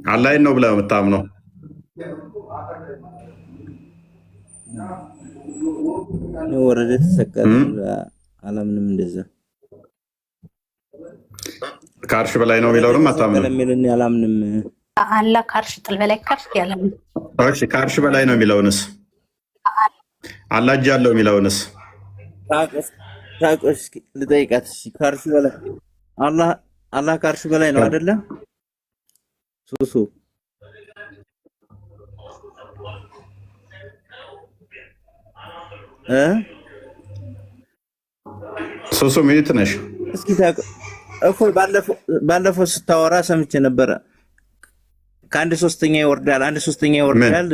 አላህን ነው ብለህ የምታምነው? ወረደ ተሰቀለ አላምንም እንደዛ ከአርሽ በላይ ነው የሚለውንም አታምንም? የሚልን አላምንም። አላህ ከአርሽ ጥል በላይ ከፍ ያለ ነው። እሺ ከአርሽ በላይ ነው የሚለውንስ? አላህ እጅ አለው የሚለውንስ? ታቆስ ልጠይቃት። ከአርሽ በላይ አላህ ከአርሽ በላይ ነው አይደለ? ሱሱ ሱሱ ሚኒት ነሽ? እስኪ እፎይ ባለፈው ስታወራ ሰምቼ ነበረ። ከአንድ ሶስተኛ ይወርዳል፣ አንድ ሶስተኛ ይወርዳል።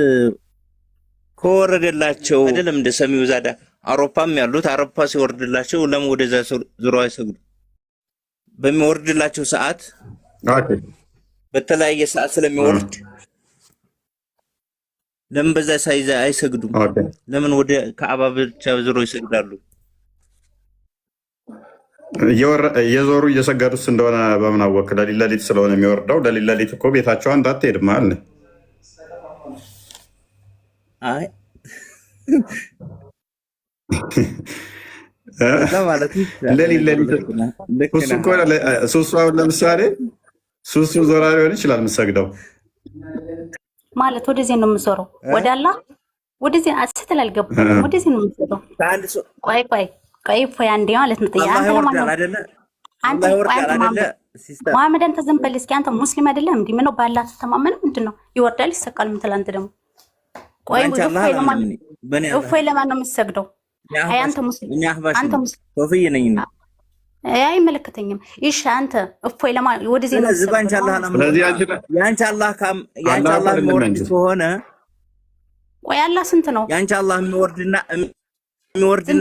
ከወረደላቸው አይደለም እንደ ሰሚው ዛዳ አውሮፓም ያሉት አውሮፓ ሲወርድላቸው ለምን ወደዛ ዙሮ አይሰግዱ? በሚወርድላቸው ሰዓት በተለያየ ሰዓት ስለሚወርድ ለምን በዛ ሳይዛ አይሰግዱም? ለምን ወደ ከአባ ብቻ ዙሮ ይሰግዳሉ? እየዞሩ እየሰገዱስ እንደሆነ በምን አወቅ? ለሊት ለሊት ስለሆነ የሚወርደው። ለሊት ለሊት እኮ ቤታቸው አንድ አትሄድም አለ። አይ ለሊት ለሊት ሱሱ አሁን ለምሳሌ ሱሱ ዞራ ሊሆን ይችላል የምሰግደው ማለት ወደዚህ ነው የምዞረው፣ ወደ አላህ ወደዚህ ስትል አልገባም። ወደዚህ ነው የምዞረው። ቆይ አንዴ ማለት ነው። አንተ መሐመድ አንተ ዝም በል እስኪ። አንተ ሙስሊም አይደለም እንዴ? ምነው ባላህ ተማመን? ምንድነው ይወርዳል ይሰቃል ምን ትላንት ደግሞ? ቆይ እፎይ ለማን ነው የምትሰግደው? አይ አንተ ሙስሊም ሶፊይ ነኝ እና አይመለከተኝም። እሺ አንተ እፎይ ለማን ወደዚህ ነው ያንቺ አላህ የሚወርድ ከሆነ ቆይ አላህ ስንት ነው? ያንቺ አላህ የሚወርድና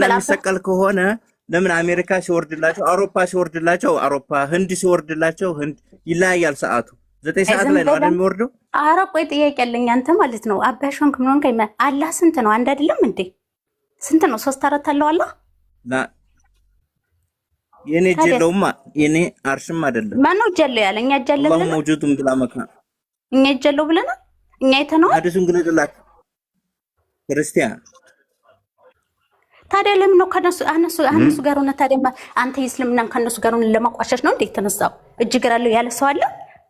የሚሰቀል ከሆነ ለምን አሜሪካ ሲወርድላቸው አውሮፓ ሲወርድላቸው አውሮፓ፣ ህንድ ሲወርድላቸው ህንድ ይለያያል ሰዓቱ። 9 ሰዓት ላይ ነው አይደል የሚወርደው? ኧረ ቆይ ጥያቄ ያለኝ አንተ ማለት ነው አባሽን ከምን ከመ አላህ ስንት ነው? አንድ አይደለም እንዴ? ስንት ነው? 3 4 አለው አላህ የኔ ጀለውማ የኔ አርሽም አይደለም። ማን ነው ጀለው ያለ? እኛ ጀለው ብለናል። ወጁቱም ብላመካ እኛ ጀለው ብለናል። እኛ አይተነው ሐዲሱን ግለጥላት ክርስቲያን። ታዲያ ለምን ነው ከነሱ ጋር ሆነ? ታዲያ አንተ እስልምናን ከነሱ ጋር ሆነ ለማቋሸሽ ነው እንዴ የተነሳው? እጅ ግራ አለው ያለ ሰው አለ?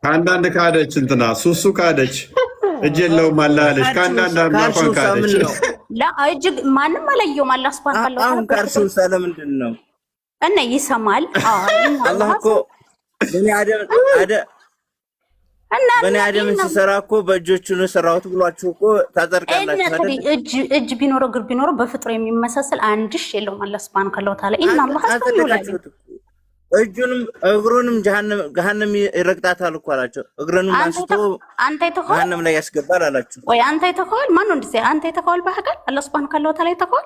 አንዳንድ ካደች እንትና ሱሱ ካደች እጅ የለውም አላለች። ከአንዳንድ አምላኳን ካደች እጅ ማንም አላየውም። አላህ ሱብሃነሁ አሁን ከእርሱ ስለምንድን ነው እና ይሰማል? አላህ እኮ በኔ አደም ሲሰራ እኮ በእጆቹ ነው ሰራሁት ብሏችሁ እኮ ታጸድቃላችሁ አይደል? እጅ ቢኖረው እግር ቢኖረው በፍጥሮ የሚመሳሰል አንድሽ የለውም። አላህ ሱብሃነሁ ወተዓላ ኢንና አላህ አስተውላችሁ እጁንም እግሩንም ገሃነም ይረግጣታል እኮ አላቸው። እግሩንም አንስቶ ገሃነም ላይ ያስገባል አላችሁ ወይ? አንተ አይተኸዋል? ማን ነው እንደዚህ? አንተ አይተኸዋል? በአካል አላህ ሱብሃነሁ ወተዓላ አይተኸዋል?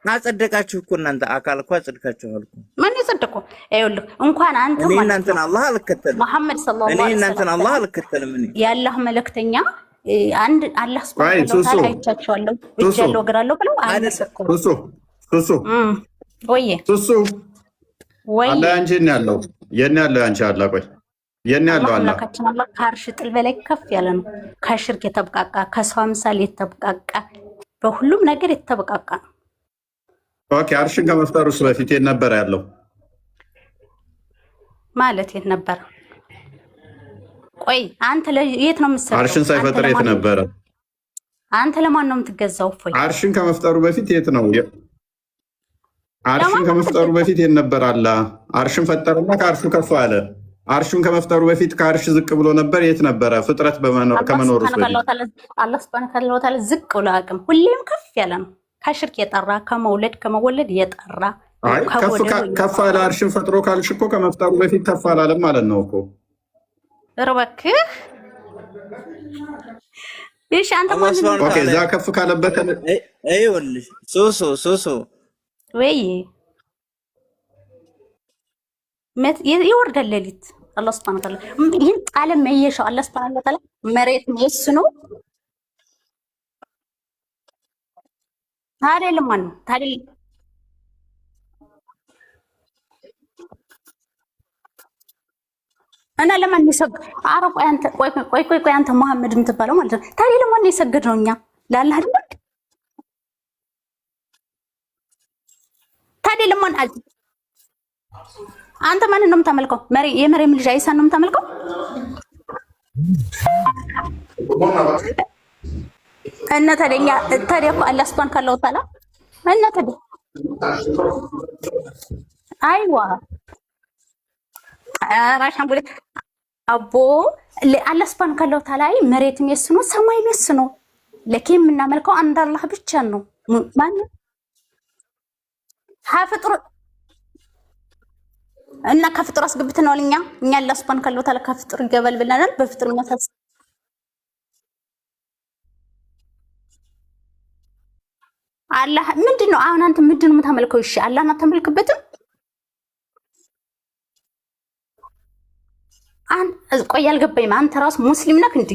አጸደቃችሁ እኮ እናንተ አካል እኮ አጸድቃችኋል እኮ። ማን ያጸደቀው? ይኸውልህ እንኳን አንተ ማለት እናንተን አላህ አልከተልም። መሐመድ ሰለላሁ ዐለይሂ ወሰለም እናንተን አላህ አልከተልም። የአላህ መልእክተኛ አንድ አላህ ሱብሃነሁ ወተዓላ አይቻቸዋለሁ እጅ ያለው እግር አለው ብለው አልመሰከሩም። ወይ አላህ አንቺን ያለው የኔ ያለው አንቺ አላህ ቆይ የኔ ያለው አምላካችን አላህ ከአርሽ ጥል በላይ ከፍ ያለ ነው። ከሽርክ የተበቃቃ፣ ከሰው አምሳል የተበቃቃ፣ በሁሉም ነገር የተበቃቃ ነው። ኦኬ አርሽን ከመፍጠሩስ በፊት የት ነበር ያለው? ማለት የት ነበር? ቆይ አንተ የት ነው የምትሰራው? አርሽን ሳይፈጥር የት ነበረ? አንተ ለማን ነው የምትገዛው? እፎይ አርሽን ከመፍጠሩ በፊት የት ነው? አርሽን ከመፍጠሩ በፊት የት ነበር? አላህ አርሽን ፈጠረና ከአርሹ ከፍ አለ። አርሹን ከመፍጠሩ በፊት ከአርሽ ዝቅ ብሎ ነበር። የት ነበረ? ፍጥረት ከመኖሩ በፊት አላህ ሱብሃነሁ ወተዓላ ዝቅ ብሎ አያውቅም። ሁሌም ከፍ ያለ ነው። ከሽርክ የጠራ ከመወለድ የጠራ ከፍ አለ። አርሽን ፈጥሮ ካልሽ እኮ ከመፍጠሩ በፊት ከፍ አላለም ማለት ነው እኮ። እባክህ እሺ፣ አንተ ማለት ኦኬ፣ እዛ ከፍ ካለበት አይወልሽ ሶሶ ወይ ይወርዳል ሌሊት። አላህ ሱብሃነሁ ወተዓላ ይህን ዓለም መየሻው አላህ ሱብሃነሁ ወተዓላ መሬት መስኖ ታዲያ ለማን ነው ታዲያ? እና ለማን ይሰግድ? ኧረ ቆይ አንተ ቆይ አንተ መሐመድ የምትባለው ማለት ነው። ታዲያ ለማን ይሰግድ ነው? እኛ ለአላህ አይደል? ታዲያ ለማን አንተ ማንን ነው የምታመልከው? የመሬም ልጅ አይሳን ነው የምታመልከው? እና ታዲያ እኮ አላህ ሱብሃነሁ ካለው ታላ እና ታዲያ አይዋ ራሻን ብለ አቦ አላህ ሱብሃነሁ ካለው ታላ መሬትም የሱ ነው፣ ሰማይም የሱ ነው። ለኪን የምናመልከው አንድ አላህ ብቻ ነው። ማን ሀፍጥሩ እና ከፍጥሩ አስገብተናል። እኛ አላህ ሱብሃነሁ ካለው ታላ ከፍጥሩ ይገባል ብለናል። በፍጥሩ መሳስ አላህ ምንድነው? አሁን አንተ ምንድነው የምታመልከው? እሺ አላህን አታመልክበትም? ቆይ አልገባኝም። አንተ ራስ ሙስሊም ነህ እንዴ?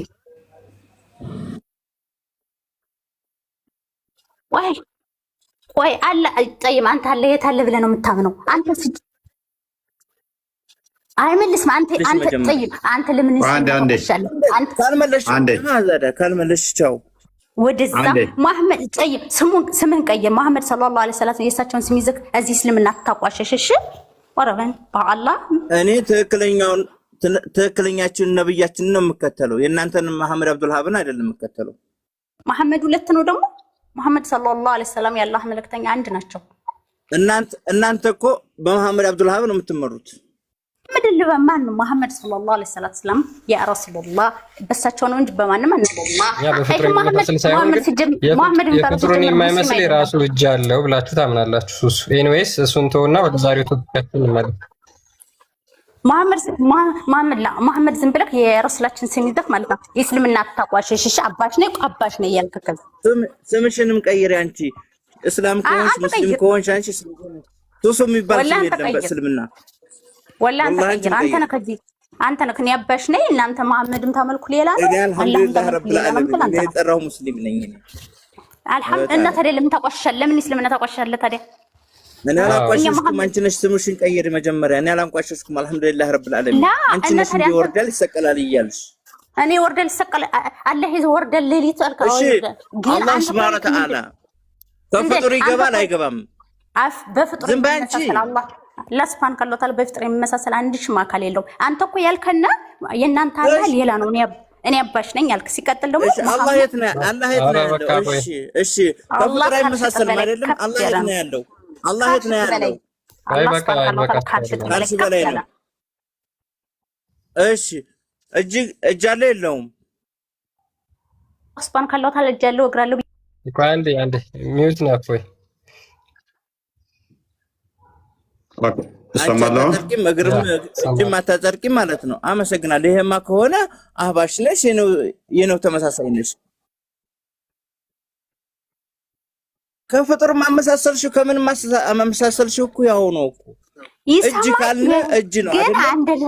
ቆይ አለ ጠይም አንተ አለ የት አለ ብለህ ነው የምታምነው? አንተ አይመልስም። አንተ ጠይም አንተ ለምን ካልመለሽ ቻው ወደዛ መሐመድ ጠይብ ስምን ቀየር። መሐመድ ሰለላሁ ዐለይሂ ወሰለም የእሳቸውን ስም ይዘህ እዚህ እስልምና ታቋሸሽ። እሺ ወረበን በአላህ እኔ ትክክለኛችንን ነብያችንን ነው የምከተለው። የእናንተን መሐመድ አብዱልሃብን አይደለም የምከተለው። መሐመድ ሁለት ነው ደግሞ። መሐመድ ሰለላሁ ዐለይሂ ወሰለም የአላህ መልእክተኛ አንድ ናቸው። እናንተ እኮ በመሐመድ አብዱልሃብ ነው የምትመሩት። ምድል በማን ነው? መሐመድ ሰለላሁ ዐለይሂ ወሰለም ያ ረሱላህ በሳቸው ነው እንጂ በማንም ያ በፍጥሩ የሚመስል ሳይሆን የፍጥሩን የማይመስል የራሱ እጅ አለው ብላችሁ ታምናላችሁ። እሱ ኤኒዌይስ እሱን ተውና ወደ ዛሬው ተከታተል ማለት መሐመድ ዝም ብለህ የረሱላችን ስም ይዘህ ማለት ነው እስልምና አታቋሽሽ። እሺ አባሽ ነው እያልከከል ስምሽንም ቀይሪ። አንቺ እስላም ከሆንሽ ሙስሊም ከሆንሽ አንቺ ሱሱ የሚባል ስም የለም በእስልምና። ወላሂ አንተ ነህ እኔ አባሽ ነኝ። እናንተ መሐመድም ታመልኩ ሌላ ነው። አልሐምዱሊላህ ረብል ዓለሚን እኔ የጠራሁ ሙስሊም ነኝ። አልሐምዱሊላህ። ታዲያ ለምን ታቋሽሻለህ? ለምን እስልምና ታቋሽሻለህ ታዲያ? እኔ አላንቋሸሽኩም። አንቺ ነሽ ስምሽን ቀይሪ መጀመሪያ። እኔ አላንቋሸሽኩም። አልሐምዱሊላህ ረብል ዓለሚን። አንቺ ነሽ እንደ ወርዳል ይሰቀላል እያልሽ እኔ ወርዳል ይሰቀላል አላህ ይወርዳል ሌሊት አልከው። አላህ ሱብሃነሁ ወተዓላ በፍጡር ይገባል አይገባም? በፍጡር ይመሳሰል አላህ ለስፓን ካሎታል በፍጥር የሚመሳሰል አንድሽ ማካል የለው። አንተ እኮ ያልከና የእናንተ አላህ ሌላ ነው። እኔ አባሽ ነኝ ያልክ። ሲቀጥል ደግሞ አላህ የት ነው ያለው? እሺ በፍጥር አይመሳሰልም አይደለም? አላህ የት ነው ያለው? አላህ የት ነው ያለው? አይ በቃ ካልሽ በላይ ነው። እሺ እጅ አለ የለውም? ስፓን ካሎታል እጅ አለው እግር አለው። አንዴ ሚውት ነው ወይ አታጸድቂም? እግርም እጅም አታጸድቂም ማለት ነው። አመሰግናለሁ። ይሄማ ከሆነ አህባሽ ነሽ የነው ተመሳሳይ ነሽ። ከፍጥር ማመሳሰልሽው ከምን ማመሳሰልሽው እኮ ያው ነው እኮ። እጅ ካልን እጅ ነው አይደል?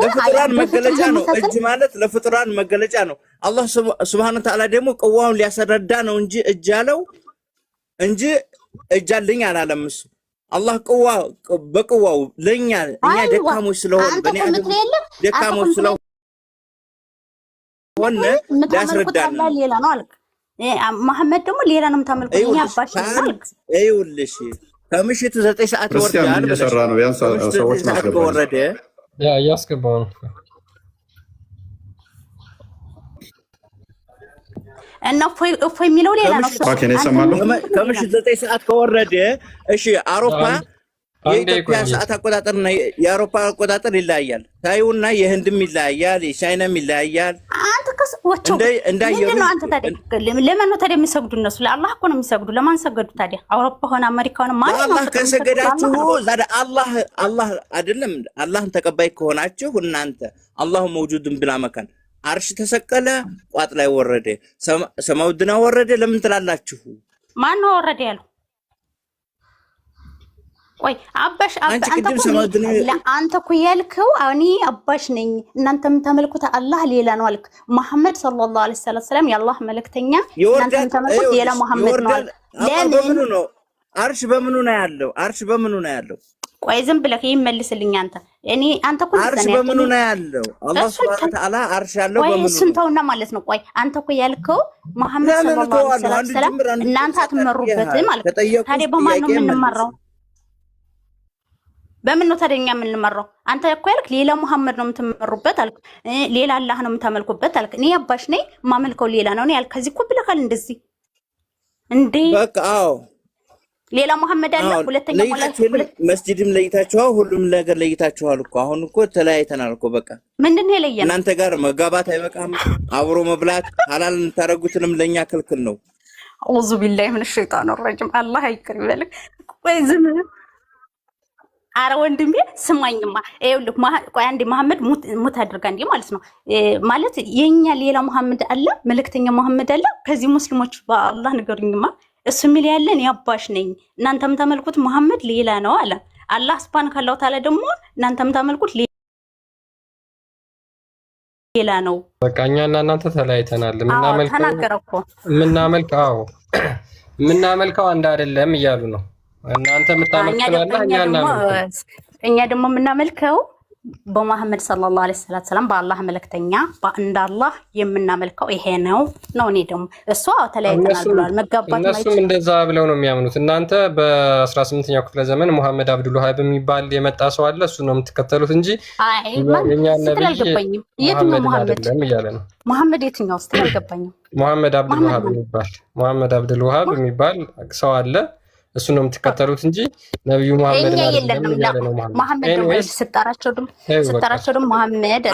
ለፍጥራን መገለጫ ነው እጅ ማለት ለፍጥራን መገለጫ ነው። አላህ ሱብሃነሁ ወተዓላ ደግሞ ቅዋውን ሊያስረዳ ነው እንጂ እጅ አለው እንጂ እጅ አለኝ አላለም እሱ። አላህ በቅዋው ለኛ እኛ ደካሞች ስለሆነ ደካሞች ስለሆነ ሊያስረዳን ነው። ሌላ ነው አልክ። መሐመድ ደግሞ ሌላ ነው የምታመልከው። እኛ አባሽ ነው አልክ። ይኸውልሽ ከምሽቱ 9 ሰዓት ወርዷል። እየሰራ ነው ቢያንስ ሰዎች ወረደ እያስገባው ነው እና እፎይ የሚለው ሌላ ነው። ከምሽት 9 ሰዓት ከወረደ እሺ፣ አውሮፓ የኢትዮጵያ ሰዓት አቆጣጠርና የአውሮፓ አቆጣጠር ይለያያል። ታዩና የህንድም ይለያያል፣ የቻይናም ይለያያል። አንተ ከስወቸው ምንድነው? አንተ ታዲያ ለማን ነው ታዲያ የሚሰግዱ? እነሱ ለአላህ እኮ ነው የሚሰግዱ። ለማን ሰገዱ ታዲያ? አውሮፓ ሆነ አሜሪካ ሆነ ማን ነው? አላህ ከሰገዳችሁ ዛሬ አላህ አይደለም። አላህን ተቀባይ ከሆናችሁ እናንተ አላሁ መውጁድን ብላ መካን አርሽ ተሰቀለ፣ ቋጥ ላይ ወረደ፣ ሰማውድና ወረደ። ለምን ትላላችሁ? ማን ነው ወረደ ያለው? ቆይ አባሽ አንተ እኮ ያልከው እኔ አባሽ ነኝ እናንተ የምታመልኩት አላህ ሌላ ነው አልክ። መሐመድ ሰለላሁ ዐለይሂ ወሰለም የአላህ መልእክተኛ እናንተ የምታመልኩት ሌላ መሐመድ ነው አልክ። ለምን ነው? አርሽ በምኑ ነው ያለው? አርሽ በምኑ ነው ያለው? ቆይ ዝም ብለህ ይመልስልኝ አንተ አንተ እኮ አርሽ በምኑ ነው ያለው? አላህ ሱብሃነሁ ወተዓላ አርሽ ያለው በምኑ ነው? እሱን ተውና ማለት ነው። ቆይ አንተ እኮ ያልከው መሐመድ ሰለላሁ ዐለይሂ ወሰለም እናንተ አትመሩበት ማለት ታዲያ በማን ነው የምንመራው? በምን ነው ታዲያ እኛ የምንመራው? አንተ እኮ ያልክ ሌላ መሐመድ ነው የምትመሩበት አልክ፣ ሌላ አላህ ነው የምታመልኩበት አልክ። እኔ አባሽ ነኝ የማመልከው ሌላ ነው እኔ ያልክ። ከዚህ እኮ ብለካል እንደዚህ እንዴ? በቃ አዎ ሌላ መሐመድ አለ። ሁለተኛ ማለት መስጂድም ለይታችኋል፣ ሁሉም ነገር ለይታችኋል እኮ። አሁን እኮ ተለያይተናል እኮ በቃ። ምንድነው የለየን? እናንተ ጋር መጋባት አይበቃም? አብሮ መብላት ሐላል እንታረጉትንም ለኛ ክልክል ነው። አውዙ ቢላሂ ሚነ ሸይጣን ረጂም። አላህ ይቅር ይበልክ። ቆይ ዝም አረ ወንድሜ ስማኝማ፣ ይኸውልህ ቆይ አንዴ መሐመድ ሙት አድርጋ እንዴ ማለት ነው ማለት የኛ ሌላ መሐመድ አለ፣ መልእክተኛ መሐመድ አለ። ከዚህ ሙስሊሞች በአላህ ንገሩኝማ እሱ የሚል ያለን ያባሽ ነኝ እናንተም ተመልኩት መሐመድ ሌላ ነው አለ አላህ ሱብሃነሁ ካለው ታለ ደግሞ እናንተም ተመልኩት ሌላ ነው። በቃ እኛና እናንተ ተለያይተናል። ምናመልከው አንድ አይደለም እያሉ ነው። እናንተ የምታመልኩት እኛ ደግሞ የምናመልከው በመሐመድ ሰለላሁ ዐለይሂ ወሰለም በአላህ መልእክተኛ በአንዳላህ የምናመልከው ይሄ ነው። እኔ ደግሞ እሷ ተለያይተናል ብሏል። መጋባት ማለት እነሱም እንደዛ ብለው ነው የሚያምኑት። እናንተ በ18ኛው ክፍለ ዘመን መሐመድ አብዱል ወሃብ የሚባል የመጣ ሰው አለ፣ እሱ ነው የምትከተሉት እንጂ የኛ ነብይ አልገባኝም። የትኛው መሐመድ እያለ ነው። መሐመድ የትኛው ውስጥ አልገባኝም። መሐመድ አብዱል ወሃብ የሚባል ሰው አለ፣ እሱ ነው የምትከተሉት እንጂ ነብዩ መሐመድ መሐመድ ነው ስጣራቸው ደግሞ መሐመድ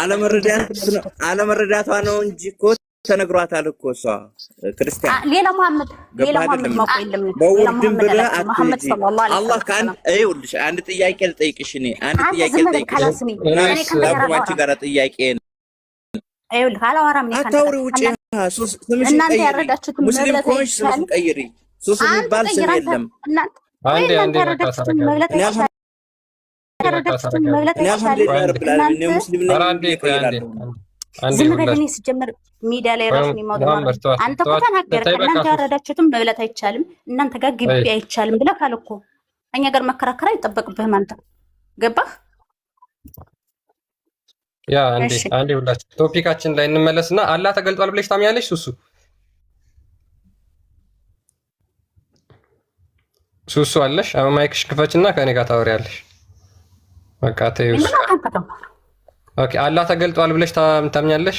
አለመረዳቷ ነው እንጂ እኮ ተነግሯታል እኮ እሷ ክርስቲያን ሌላ መሐመድ ማቆ የለም። በውድም ብለህ አትሂጂ። አላህ ካን አይውልሽ። አንድ ጥያቄ ልጠይቅሽ እኔ ላቁማችሁ ጋር ጥያቄ አይውል ካላወራም ነው አታውሪ ውጪ እናንተ ያረዳችሁት ሙስሊም ኮንሽ ስም ቀይሪ ሱስ የሚባል ስም የለም። አንዴ ዝም ብለህ ሲጀምር ሚዲያ ላይ ራሱን ይማውጣ አንተ እኮ ተናገርክ። እናንተ ያረዳችሁትም መብላት አይቻልም፣ እናንተ ጋር ግቢ አይቻልም ብለህ ካለ እኮ እኛ ጋር መከራከር አይጠበቅብህም። አንተ ገባህ? ያ አንዴ ሁላችሁ ቶፒካችን ላይ እንመለስና አላህ ተገልጧል ብለሽ ታምኛለሽ? ሱሱ አለሽ? ማይክሽ ክፈችና ከኔ ጋር ታወሪያለሽ። በቃ ተይውስ። ኦኬ አላህ ተገልጧል ብለሽ ታምኛለሽ?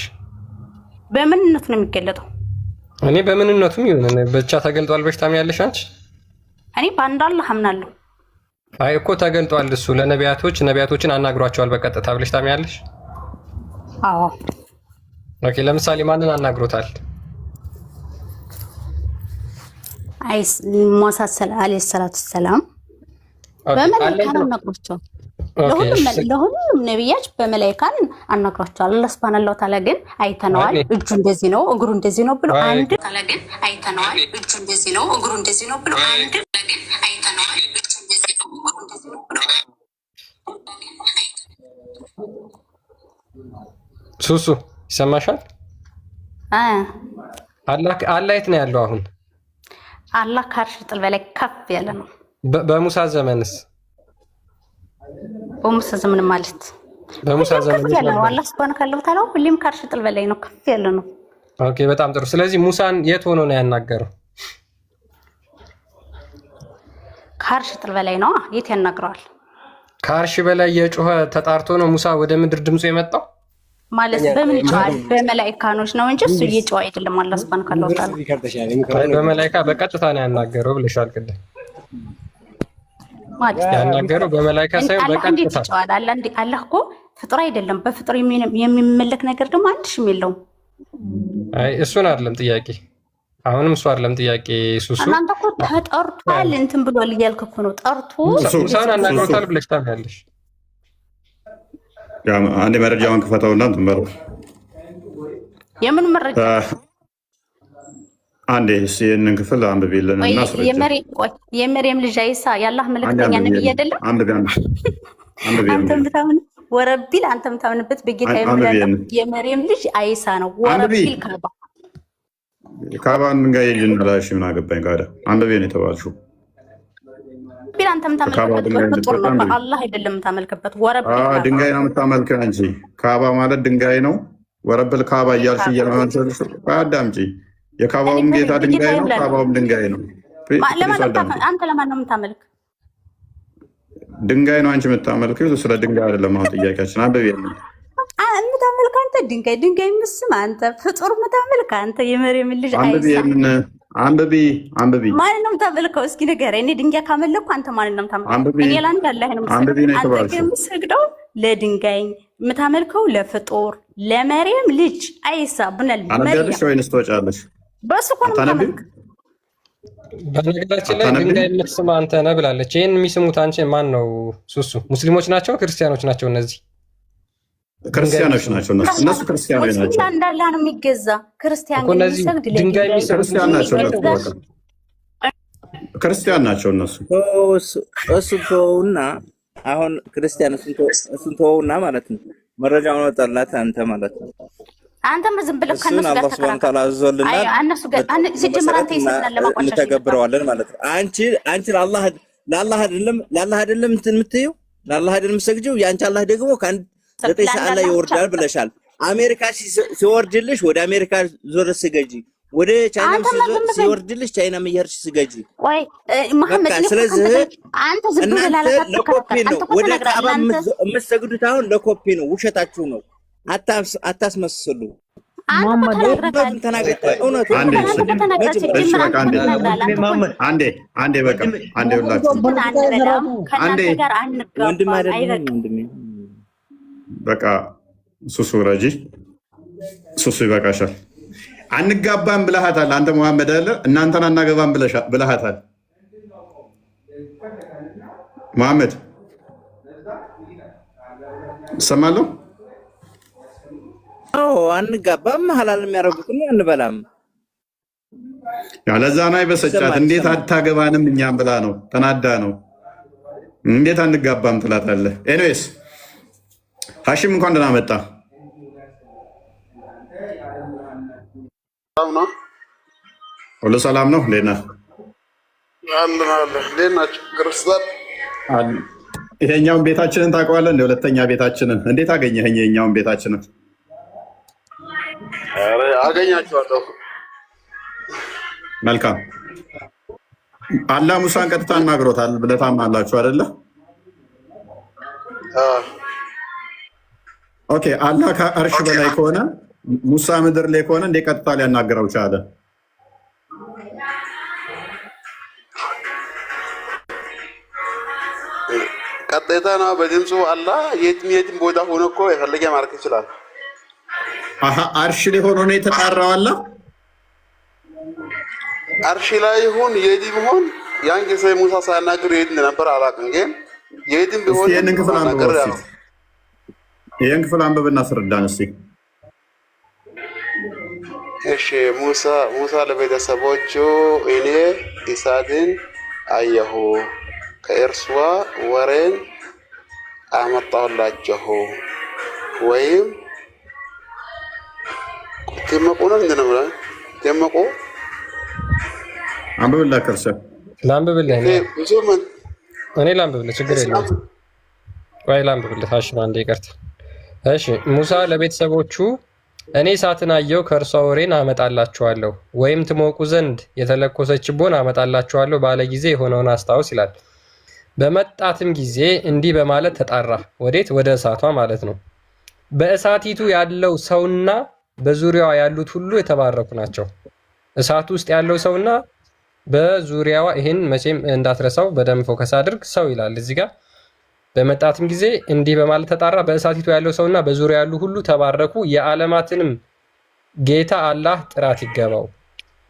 በምንነቱ ነው የሚገለጠው? እኔ በምንነቱም ይሁን ብቻ ተገልጧል ብለሽ ታምኛለሽ አንቺ? እኔ በአንድ አላህ አምናለሁ። አይ እኮ ተገልጧል እሱ ነቢያቶችን አናግሯቸዋል በቀጥታ ብለሽ ታምኛለሽ? አዎ። ኦኬ ለምሳሌ ማንን አናግሮታል? ሙሳ አለይሂ ሰላቱ ሰላም በመላእክት አናግሯቸዋል። ለሁሉም ነብያች በመላእክት አናግሯቸዋል። አላህ ሱብሃነሁ ወተዓላ ግን አይተነዋል እጁ እንደዚህ ነው እግሩ እንደዚህ ነው ብሎ አንድ ሱሱ ይሰማሻል? አላህ የት ነው ያለው አሁን? አላህ ከአርሽ ጥል በላይ ከፍ ያለ ነው። በሙሳ ዘመንስ? በሙሳ ዘመን ማለት በሙሳ ዘመን ያለ ነው። አላህ ሱብሃነሁ ወተዓላ ሁሌም ከአርሽ ጥል በላይ ነው፣ ከፍ ያለ ነው። ኦኬ በጣም ጥሩ። ስለዚህ ሙሳን የት ሆኖ ነው ያናገረው? ከአርሽ ጥል በላይ ነው። የት ያናግረዋል? ከአርሽ በላይ የጮኸ ተጣርቶ ነው ሙሳ ወደ ምድር ድምፁ የመጣው ማለት በምን ይጫዋል? በመላእክታኖች ነው እንጂ እሱ እየጮኸ አይደለም። አላህ ሱብሃነሁ ወተዓላ በመላእክታ በቀጥታ ነው ያናገረው ብለሻል ቅድም። ያናገረው በመላእክታ ሳይሆን በቀጥታ ይጫዋል። አላህ እኮ ፍጡር አይደለም። በፍጡር የሚመለክ ነገር ደግሞ አንድሽም የለውም። አይ እሱን አይደለም ጥያቄ። አሁንም እሱ አይደለም ጥያቄ። ሱሱ እናንተ እኮ ተጠርቷል እንትን ብሏል እያልክ እኮ ነው። ጠርቶ ሙሳን አናግሮታል ብለሽ ታምያለሽ? አንድ መረጃውን ክፈተውና ትመሩ። የምን መረጃ? አንዴ ይህንን ክፍል አንብቤልን እና የመርየም ልጅ አይሳ የአላህ መልእክተኛ ነብይ አይደለም? አንተም ብታምን ወረቢል አንተም ታምንበት በጌታ የመርየም ልጅ አይሳ ነው። ወረቢል ካባን ጋር ይጅናላሽ ምን አገባኝ ጋር አንብቤ ነው የተባልሽው። ቢል አንተ የምታመልክበት ፍጡር ነው። በአላህ አይደለም የምታመልክበት። ወረብል ድንጋይ ነው የምታመልከው አንቺ። ካባ ማለት ድንጋይ ነው። ወረብል ካባ እያልሽ እየመሰልሽ አዳምጪ። የካባውም ጌታ ድንጋይ ነው፣ ካባውም ድንጋይ ነው። አንተ ለማን ነው የምታመልክ? ድንጋይ ነው አንቺ የምታመልከው። ስለ ድንጋይ አይደለም አሁን ጥያቄያችን። አንብቤ ነው የምታመልክ አንተ ድንጋይ ምስም አንተ ፍጡር የምታመልክ አንተ የመሬም ልጅ አንብቢ ማን ነው የምታመልከው? እስኪ ንገረኝ። እኔ ድንጋይ ካመለኩ አንተ ማን ነው የምታመልከው? እኔ ለአንተ አላህ ነው የምሰግደው። አንተ ግን የምትሰግደው ለድንጋይ፣ የምታመልከው ለፍጡር ለመሬም ልጅ አይሳ ብነል መሪያ ወይንስ ትወጫለሽ? በሱ እኮ ነው የምታመልክ። በነገራችን ላይ ድንጋይ የምትስም አንተ ነህ ብላለች። ይህን የሚስሙት አንቺ ማን ነው? ሱሱ ሙስሊሞች ናቸው ክርስቲያኖች ናቸው? እነዚህ ክርስቲያኖች ናቸው። እነሱ ክርስቲያኖች ናቸው። እንዳለ ነው የሚገዛ ክርስቲያን ግን የሚሰግድ ድንጋይ ክርስቲያን ናቸው። ክርስቲያን ናቸው እነሱ። እሱ ተወውና አሁን ክርስቲያን እሱን ተወውና ማለት ነው። መረጃውን ወጣላት አንተ ማለት ነው። አንተም ዝም ብለህ ከነሱ ጋር አላህ ሱብሃነሁ ወተዓላ አዘዘልና እነሱ ጋር ሲጀምር አንተ ይሰጣል ለማቋሻሽ እንተገብረዋለን ማለት ነው። አንቺ ለአላህ አይደለም እንትን የምትይው ለአላህ አይደለም የምትሰግጂው። ያንቺ አላህ ደግሞ ከአንድ 9 ሰዓት ላይ ይወርዳል ብለሻል። አሜሪካ ሲወርድልሽ ወደ አሜሪካ ዞር ስገጂ፣ ወደ ቻይና ሲወርድልሽ ቻይና መየርሽ ስገጂ። ወይ መሐመድ ስለዚህ አንተ ዝም ብለህ ለኮፒ ነው ወደ ካባ የምትሰግዱት አሁን ለኮፒ ነው። ውሸታችሁ ነው። አታስመስሉ። በቃ ሱሱ ረጂ ሱሱ ይበቃሻል። አንጋባም ብለሃታል አንተ መሐመድ አለ እናንተን አናገባም ብለሃታል መሐመድ ሰማለሁ። አንጋባም ሐላል የሚያደርጉት ነው አንበላም። ያለዛ ነው አይበሰጫት። እንዴት አታገባንም እኛም ብላ ነው ተናዳ ነው። እንዴት አንጋባም ትላታለህ? ኤኒዌይስ ሀሺም እንኳን ደህና መጣ። ሁሉ ሰላም ነው? እንዴት ነህ? ይሄኛውን ቤታችንን ታውቀዋለህ? እንደ ሁለተኛ ቤታችንን እንዴት አገኘህ? ይሄኛውን ቤታችንን አገኛቸዋለሁ። መልካም። አላህ ሙሳን ቀጥታ አናግሮታል ብለህ ታምናላችሁ አይደለ? ኦኬ። አላህ ከአርሽ በላይ ከሆነ ሙሳ ምድር ላይ ከሆነ እንደ ቀጥታ ሊያናግረው ቻለ? ቀጥታ ነው በድምፁ። አላህ የትም ቦታ ሆኖ እኮ የፈለገ ማድረግ ይችላል። አርሽ ላይ ሆኖ ነው የተጣራው። አላህ አርሽ ላይ ይሁን የትም ይሁን ያን ጊዜ ሙሳ ሳያናግር የት እንደነበር አላውቅም፣ ግን የትም ቢሆን ይሄን ክፍል አንብብና አስረዳን እስኪ። እሺ ሙሳ ለቤተሰቦቹ እኔ እሳትን አየሁ፣ ከእርሷ ወሬን አመጣሁላችሁ ወይም ተመቁ ነው እንደነው ተመቁ አንብብላ ከርሰ ላንብብልህ እኔ ላንብብልህ ችግር የለም። ቆይ ላንብብልህ ሀሽም አንዴ ይቀርታ። እሺ ሙሳ ለቤተሰቦቹ እኔ እሳትን አየሁ ከእርሷ ወሬን አመጣላችኋለሁ ወይም ትሞቁ ዘንድ የተለኮሰች ችቦን አመጣላችኋለሁ ባለ ጊዜ የሆነውን አስታውስ ይላል። በመጣትም ጊዜ እንዲህ በማለት ተጣራ። ወዴት? ወደ እሳቷ ማለት ነው። በእሳቲቱ ያለው ሰውና በዙሪያዋ ያሉት ሁሉ የተባረኩ ናቸው። እሳት ውስጥ ያለው ሰውና በዙሪያዋ ይሄን መቼም እንዳትረሳው በደንብ ፎከስ አድርግ። ሰው ይላል እዚህ ጋር። በመጣትም ጊዜ እንዲህ በማለት ተጣራ። በእሳቲቱ ያለው ሰውና በዙሪያ ያሉ ሁሉ ተባረኩ። የዓለማትንም ጌታ አላህ ጥራት ይገባው።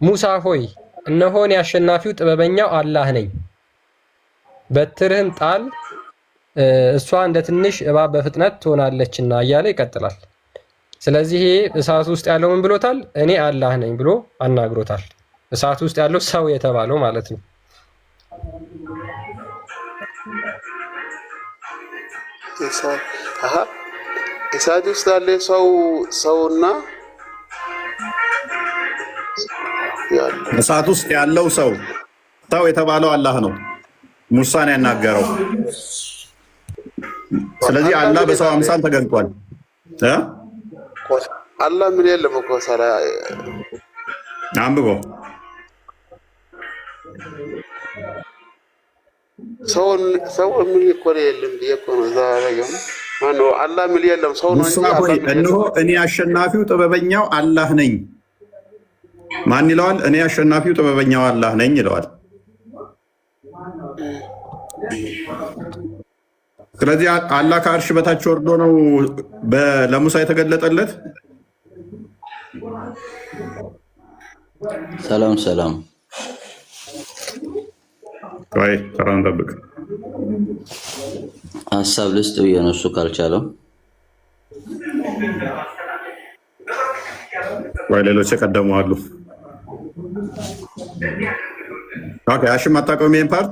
ሙሳ ሆይ እነሆን አሸናፊው ጥበበኛው አላህ ነኝ። በትርህን ጣል፣ እሷ እንደ ትንሽ እባብ በፍጥነት ትሆናለችና እያለ ይቀጥላል። ስለዚህ ይሄ እሳት ውስጥ ያለው ምን ብሎታል? እኔ አላህ ነኝ ብሎ አናግሮታል። እሳት ውስጥ ያለው ሰው የተባለው ማለት ነው። እሳት ውስጥ ያለ ሰውና እሳት ውስጥ ያለው ሰው የተባለው አላህ ነው። ሙሳን ያናገረው። ስለዚህ አላህ በሰው አምሳል ተገልጧል። አላህ ምን የለም እኮ ሰላ አንብቦ ሰው ምን እኮ የለም እኮ ነው። ዛሬ ማነው አላህ ምን የለም ሰው ነው እንጂ ሙሳ ሆይ እነሆ እኔ አሸናፊው ጥበበኛው አላህ ነኝ። ማን ይለዋል? እኔ አሸናፊው ጥበበኛው አላህ ነኝ ይለዋል። ስለዚህ አላህ ከአርሽ በታች ወርዶ ነው ለሙሳ የተገለጠለት። ሰላም ሰላም። ቆይ ተራን ጠብቅ። ሀሳብ ልስጥ ብዬ ነው እሱ ካልቻለው። ቆይ ሌሎች የቀደሙ አሉ። ኦኬ አሽም አታውቀውም ይሄን ፓርት?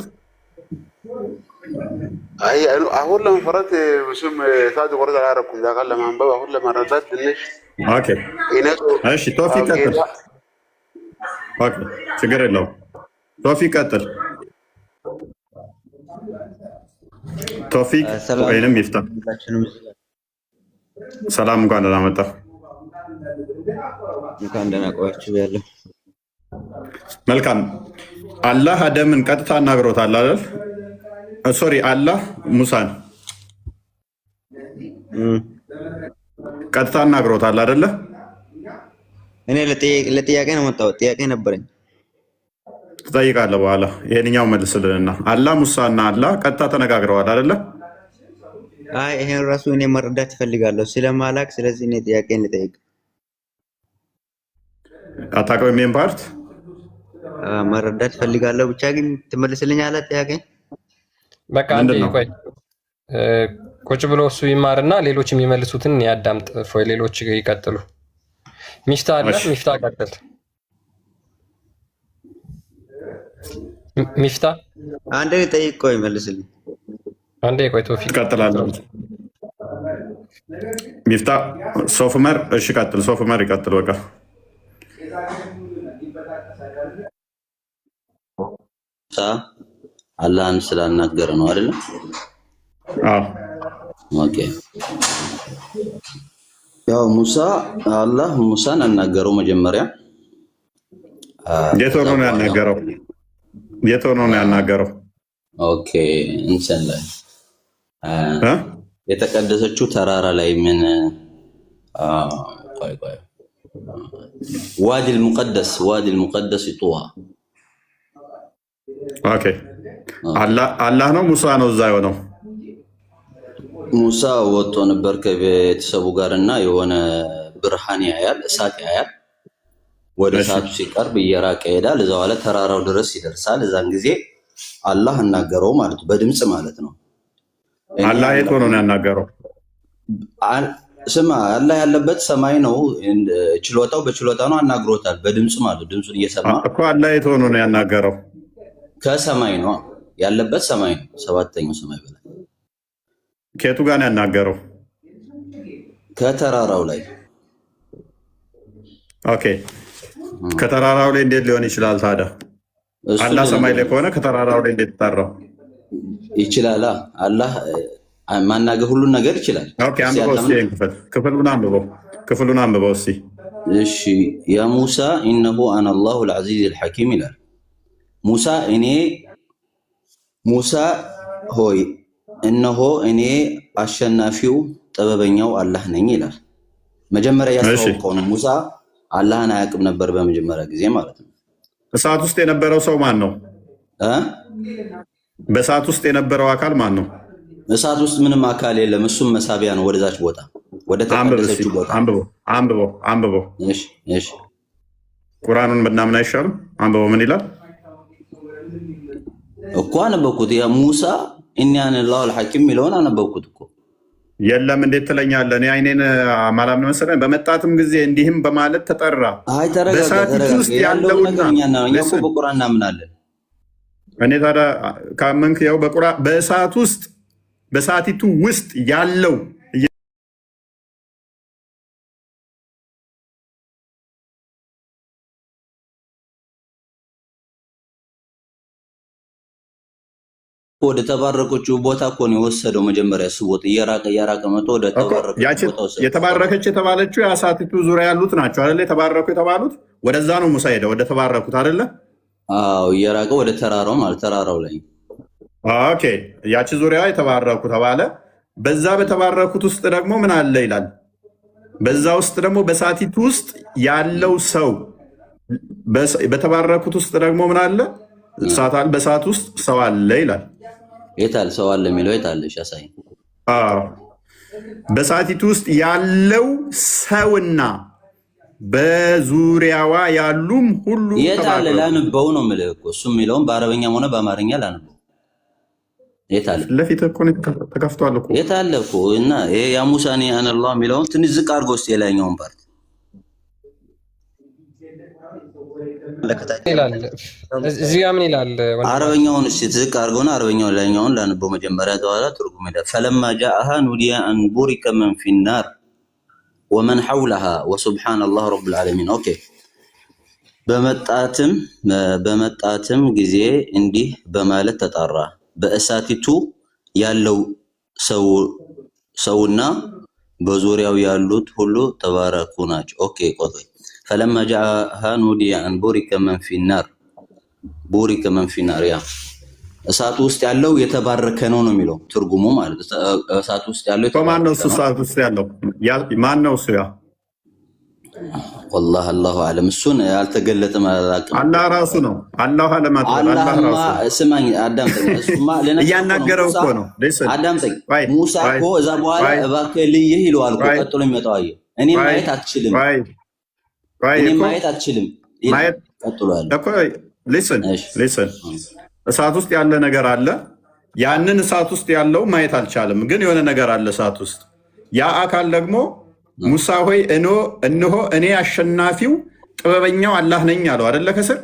አይ አሁን ለመፈረት ብዙም ታጅ ወርዳ አላረኩም። ዛቃል ለማንበብ አሁን ለማረዳት ትንሽ ኦኬ እሺ ቶፊቅ ቀጥል። ኦኬ ችግር የለውም ቶፊቅ ቀጥል። ቶፊቅ ወይንም ይፍታ። ሰላም እንኳን ደህና መጣ። እንኳን ደህና ቆያችሁ ያለው። መልካም አላህ አደምን ቀጥታ አናግሮታል አይደል? ሶሪ አላህ ሙሳን ቀጥታ አናግሮታል አይደለ? እኔ ለጥያቄ ነው መጣው። ጥያቄ ነበረኝ። ትጠይቃለህ በኋላ። ይሄንኛው መልስልንና አላህ ሙሳና አላህ ቀጥታ ተነጋግረዋል አይደለ? አይ ይሄን ራሱ እኔ መረዳት እፈልጋለሁ ስለማላቅ። ስለዚህ እኔ ጥያቄን ልጠይቅ። አታውቀውም ይሄን ፓርት? መረዳት እፈልጋለሁ ብቻ ግን ትመልስልኛለህ ጥያቄ? በቃ አንዴ ቆይ ቁጭ ብሎ እሱ ይማርና ሌሎች የሚመልሱትን ያዳምጥ። ፎይ ሌሎች ይቀጥሉ። ሚፍታ አለ። ሚፍታ ቀጥል። ሚፍታ አንዴ ጠይቅ። ቆይ መልስልኝ። አንዴ ቆይ ቶፊቅ ትቀጥላለህ። ሚፍታ ሶፍመር እሺ ቀጥል። ሶፍመር ይቀጥል። በቃ አላህን ስላናገረ ነው አይደል? አዎ ኦኬ። ያው ሙሳ አላህ ሙሳን አናገረው መጀመሪያ። የት ሆኖ ነው ያናገረው? የት ሆኖ ነው ያናገረው? ኦኬ እንሰን ላይ የተቀደሰችው ተራራ ላይ ምን ቆይ ዋዲ المقدس ጡዋ። ኦኬ አላህ ነው ሙሳ ነው እዛ የሆነው? ሙሳ ወጥቶ ነበር ከቤተሰቡ ጋር እና የሆነ ብርሃን ያያል፣ እሳት ያያል። ወደ እሳቱ ሲቀርብ እየራቀ ይሄዳል። እዛው አለ ተራራው ድረስ ይደርሳል። እዛን ጊዜ አላህ አናገረው ማለት ነው፣ በድምጽ ማለት ነው። አላህ የት ሆኖ ነው ያናገረው? ስማ አላህ ያለበት ሰማይ ነው። ችሎታው በችሎታ ነው አናግሮታል፣ በድምጽ ማለት ድምጹን እየሰማ እኮ። አላህ የት ሆኖ ነው ያናገረው? ከሰማይ ነው ያለበት፣ ሰማይ ነው፣ ሰባተኛው ሰማይ በላይ። ከየቱ ጋር ነው ያናገረው? ከተራራው ላይ። ኦኬ ከተራራው ላይ እንዴት ሊሆን ይችላል ታዲያ? አላህ ሰማይ ላይ ከሆነ ከተራራው ላይ እንዴት ተጠራው? ይችላል አላህ ማናገር ሁሉን ነገር ይችላል። ኦኬ አንብበው እስኪ ክፍሉን አንብበው፣ ክፍሉን አንብበው እስኪ። እሺ ያ ሙሳ ኢነሁ አነ አላሁ አልዓዚዝ አልሐኪም ይላል። ሙሳ ሆይ እነሆ እኔ አሸናፊው ጥበበኛው አላህ ነኝ ይላል። መጀመሪያ ያስተዋወቀው ነው። ሙሳ አላህን አያውቅም ነበር በመጀመሪያ ጊዜ ማለት ነው። እሳት ውስጥ የነበረው ሰው ማን ነው? በእሳት ውስጥ የነበረው አካል ማን ነው? እሳት ውስጥ ምንም አካል የለም። እሱም መሳቢያ ነው ወደዛች ቦታ፣ ወደ ተቀደሰችው ቦታ። አንብበው። እሺ ቁርአኑን ብናምን አይሻልም? አንብበው። ምን ይላል እኮ? አነበብኩት። ያ ሙሳ ኢኒ አነ አላሁ አልሐኪም የሚለውን አነበብኩት እኮ። የለም እንዴት ትለኛለህ? እኔ አይኔን ማላምን መሰለኝ። በመጣትም ጊዜ እንዲህም በማለት ተጠራ። አይ ተረጋጋ። ውስጥ ያለውና እኛ እኮ በቁርአን እናምናለን። እኔ ታዲያ ካመንክ ያው በእሳት ውስጥ በእሳቲቱ ውስጥ ያለው ወደ ተባረከችው ቦታ እኮ ነው የወሰደው። መጀመሪያ ስቦት እየራቀ መጥቶ ወደ ተባረከችው ቦታ ወሰደው። የተባረከች የተባለችው የእሳቲቱ ዙሪያ ያሉት ናቸው አይደለ? የተባረኩ የተባሉት ወደዛ ነው ሙሳ ሄደ ወደ ተባረኩት አይደለ? አዎ እየራቀ ወደ ተራራው ማለት ተራራው ላይ ኦኬ። ያቺ ዙሪያ የተባረኩ ተባለ። በዛ በተባረኩት ውስጥ ደግሞ ምን አለ ይላል። በዛ ውስጥ ደግሞ በእሳቲቱ ውስጥ ያለው ሰው በተባረኩት ውስጥ ደግሞ ምን አለ? በእሳት ውስጥ ሰው አለ ይላል። የታል ሰው አለ የሚለው የታል? ያሳይ። በእሳቲቱ ውስጥ ያለው ሰውና በዙሪያዋ ያሉም ሁሉ የታል? ላንበው ነው የምልህ እኮ እሱ የሚለውን በአረበኛም ሆነ በአማርኛ ላንበው። የታል? ለፊት እኮ ተከፍቷል እኮ የታል እኮ እና ይሄ ያ ሙሳኒ አነ አላህ የሚለውን ትንሽ ዝቅ አድርጎ እስኪ የላይኛውን ፓርት እዚህ ጋር ምን ይላል? አረበኛውን እስኪ ዝቅ አድርጎና አረበኛውን ላይኛውን ላንበው መጀመሪያ ተዋላ ትርጉም ይላል። ፈለማ ጃአሃ ኑዲያ አን ቡሪከ መን ፊ ናር ወመን ሐውለሃ ወሱብሓነላህ ረብል ዓለሚን። ኦኬ በመጣትም ጊዜ እንዲህ በማለት ተጣራ፣ በእሳቲቱ ያለው ሰውና በዙሪያው ያሉት ሁሉ ተባረኩ ናቸው። ኦኬ ቆይ ፈለማ ጃአሃ ኑዲያ አን ቡሪከ መን ፊ ናር ያ እሳቱ ውስጥ ያለው የተባረከ ነው የሚለው ትርጉሙ ማለት እሳቱ ውስጥ ያለው ማን ነው? እሳቱ ውስጥ ያለው ማን ነው? እሱ ያ والله الله اعلم እሱን አልተገለጠም አላውቅም። አላህ ራሱ ነው። አላህ አለማት አላህ ራሱ ስማኝ አዳምጠኝ። እሱማ እያናገረው እኮ ነው። አዳምጠኝ። ሙሳ እኮ እዛ በኋላ እባክህ ልይህ ይለዋል እኮ ቀጥሎ የሚመጣው አየህ። እኔ ማየት አትችልም ማየት ቀጥሏል እኮ ሊስን እሳት ውስጥ ያለ ነገር አለ። ያንን እሳት ውስጥ ያለው ማየት አልቻለም፣ ግን የሆነ ነገር አለ እሳት ውስጥ። ያ አካል ደግሞ ሙሳ ሆይ እነሆ እኔ አሸናፊው ጥበበኛው አላህ ነኝ አለው አይደለ? ከስር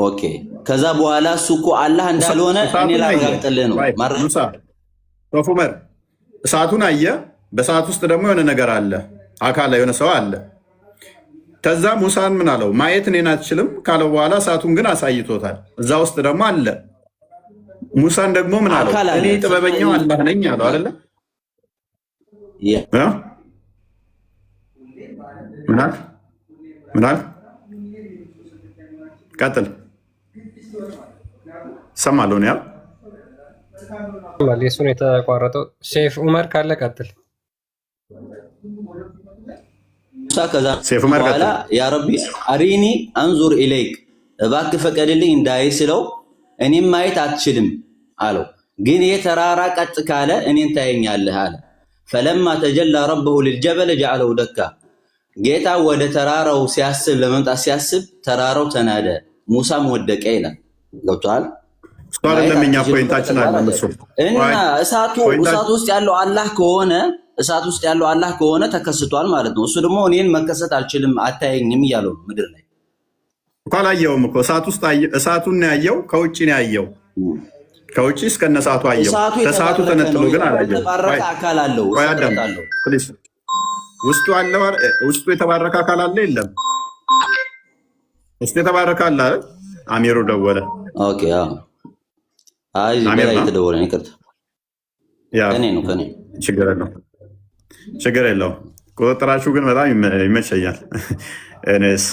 ኦኬ። ከዛ በኋላ እሱ እኮ አላህ እንዳልሆነ እኔ ላረጋግጥልህ ነው። ሙሳ ሶፉመር እሳቱን አየ። በእሳት ውስጥ ደግሞ የሆነ ነገር አለ፣ አካል የሆነ ሰው አለ። ከዛ ሙሳን ምን አለው? ማየት እኔን አትችልም ካለው በኋላ እሳቱን ግን አሳይቶታል። እዛ ውስጥ ደግሞ አለ። ሙሳን ደግሞ ምን አለው? እኔ ጥበበኛው አላህ ነኝ አለው አይደለ? ምናል ቀጥል ሰማለሁ ነው የሱን የተቋረጠው ሼፍ ዑመር ካለ ቀጥል። ከዛ በኋላ ያ ረቢ አሪኒ አንዙር ኢለይክ እባክህ ፈቀድልኝ እንዳይ ስለው እኔም ማየት አትችልም አለው። ግን ይሄ ተራራ ቀጥ ካለ እኔን ታየኛለህ አለ። ፈለማ ተጀላ ረበሁ ልልጀበል ጀዐለሁ ደካ ጌታ ወደ ተራራው ሲያስብ ለመምጣት ሲያስብ ተራራው ተናደ፣ ሙሳም ወደቀ ይላል። ገብቶሃል? እኛ ፖይንታችን አለ እና እሳቱ ውስጥ ያለው አላህ ከሆነ ተከስቷል ማለት ነው። እሱ ደግሞ እኔን መከሰት አልችልም አታየኝም እያለው ምድር ላይ እኮ አላየውም እኮ እሳቱን ነው ያየው። ከውጭ ነው ያየው። ከውጭ እስከነ እሳቱ አየው። ከእሳቱ ተነጥሎ ግን አላየው። የተባረከ አካል አለው ውስጡ የተባረከ አካል አለ የለም? ውስጡ የተባረከ አለ አይደል? አሚሩ ደወለ። ኦኬ አይ ዜና የተደወለ ነው። ይቅርታ ከኔ ችግር የለውም። ቁጥጥራችሁ ግን በጣም ይመቸኛል። እኔስ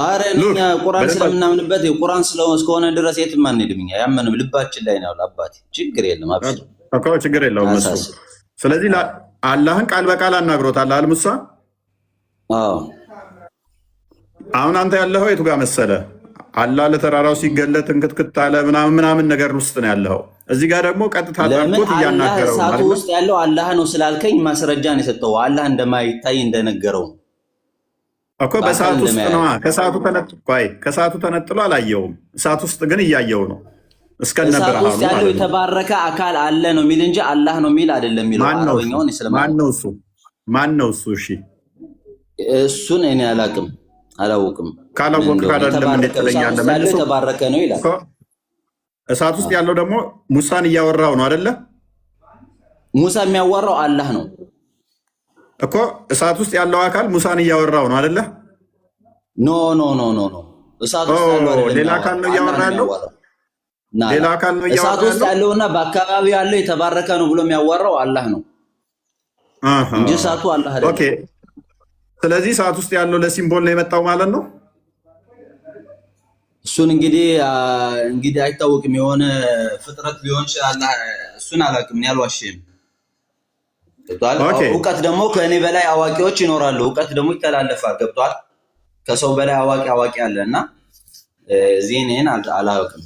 አረ እኛ ቁርአን ስለምናምንበት ቁርአን እስከሆነ ድረስ የትም አንሄድም። እኛ ያመንም ልባችን ላይ ነው። አባቴ ችግር የለም አብሽር እኮ ችግር የለውም እሱ። ስለዚህ አላህን ቃል በቃል አናግሮታል አልሙሳ። አሁን አንተ ያለኸው የቱ ጋር መሰለ? አላህ ለተራራው ሲገለጥ እንክትክት አለ ምናምን ነገር ውስጥ ነው ያለኸው። እዚህ ጋር ደግሞ ቀጥታ ታርቆት እያናገረው ነው። እሳቱ ውስጥ ያለው አላህ ነው ስላልከኝ ማስረጃ ነው የሰጠው። አላህ እንደማይታይ እንደነገረው እኮ በእሳት ውስጥ ነው። ከእሳቱ ተነጥሎ አላየውም። እሳት ውስጥ ግን እያየው ነው። እስከነ ብርሃኑ ውስጥ ያለው የተባረከ አካል አለ ነው የሚል እንጂ አላህ ነው የሚል አይደለም የሚለው። አረበኛውን ማን ነው እሱ? እሺ እሱን እኔ አላውቅም። ካላወቅህ አይደለም እንዴት ትለኛለህ? መልሶ የተባረከ ነው ይላል። እሳት ውስጥ ያለው ደግሞ ሙሳን እያወራው ነው አይደለ? ሙሳ የሚያወራው አላህ ነው እኮ። እሳት ውስጥ ያለው አካል ሙሳን እያወራው ነው አይደለ? ኖ እሳት ውስጥ ያለው ሌላ አካል ነው እያወራ ያለው። ሌላ አካል ነው እሳት ውስጥ ያለውና በአካባቢው ያለው የተባረከ ነው ብሎ የሚያዋራው አላህ ነው እንጂ እሳቱ አላህ አይደለም። ኦኬ። ስለዚህ እሳት ውስጥ ያለው ለሲምቦል ነው የመጣው ማለት ነው። እሱን እንግዲህ አይታወቅም። የሆነ ፍጥረት ሊሆን ይችላል። እሱን አላውቅም። ያልዋሽም እውቀት ደግሞ ከእኔ በላይ አዋቂዎች ይኖራሉ። እውቀት ደግሞ ይተላለፋል። ገብቷል። ከሰው በላይ አዋቂ አለና እዚህ እኔን አላውቅም።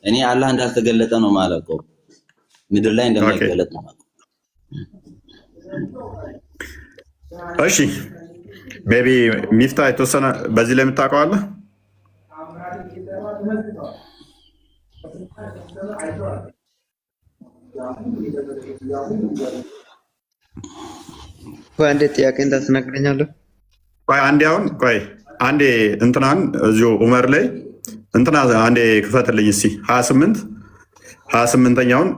እኔ አላህ እንዳልተገለጠ ነው የማላውቀው። ምድር ላይ እንደማይገለጥ ነው የማውቀው። እሺ ቤቢ ሚፍታ የተወሰነ በዚህ ላይ የምታውቀው አለ? አንዴ ጥያቄ እንዳትነግረኛለህ? ቆይ አንዴ እንትናን እዚሁ ዑመር ላይ እንትና አንዴ ክፈትልኝ እስኪ 28ኛውን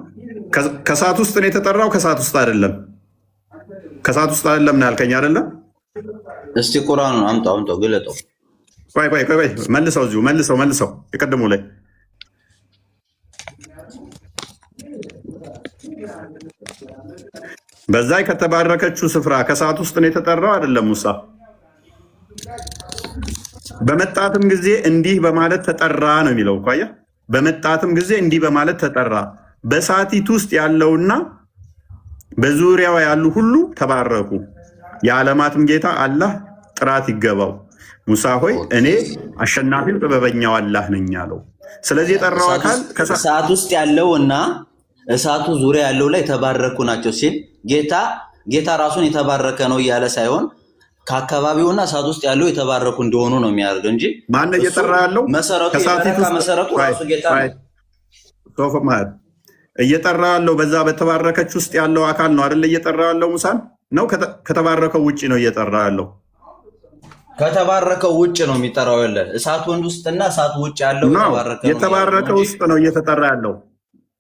ከሰዓት ውስጥ ነው የተጠራው? ከሰዓት ውስጥ አይደለም። ከሰዓት ውስጥ አይደለም ነው ያልከኝ አይደለም? እስቲ ቁርአኑን አምጣው ግለጠው። ቆይ መልሰው እዚሁ መልሰው የቀደሙ ላይ በዛ ከተባረከችው ስፍራ ከሰዓት ውስጥ ነው የተጠራው አይደለም? ሙሳ በመጣትም ጊዜ እንዲህ በማለት ተጠራ ነው የሚለው እኮ አየህ። በመጣትም ጊዜ እንዲህ በማለት ተጠራ። በሰዓቲቱ ውስጥ ያለውና በዙሪያዋ ያሉ ሁሉ ተባረኩ። የዓለማትም ጌታ አላህ ጥራት ይገባው። ሙሳ ሆይ እኔ አሸናፊው ጥበበኛው አላህ ነኝ አለው። ስለዚህ የጠራው አካል ከሰዓት ውስጥ ያለውና እሳቱ ዙሪያ ያለው ላይ የተባረኩ ናቸው ሲል ጌታ ራሱን የተባረከ ነው እያለ ሳይሆን ከአካባቢውና እሳት ውስጥ ያለው የተባረኩ እንደሆኑ ነው የሚያደርግ እንጂ ማን እየጠራ ያለው መሰረቱ ራሱ ጌታ ነው። እየጠራ ያለው በዛ በተባረከች ውስጥ ያለው አካል ነው አይደል? እየጠራ ያለው ሙሳን ነው። ከተባረከው ውጪ ነው እየጠራ ያለው። ከተባረከው ውጭ ነው የሚጠራው። ያለ እሳት ወንድ ውስጥና እሳት ውጭ ያለው የተባረከው ውስጥ ነው እየተጠራ ያለው።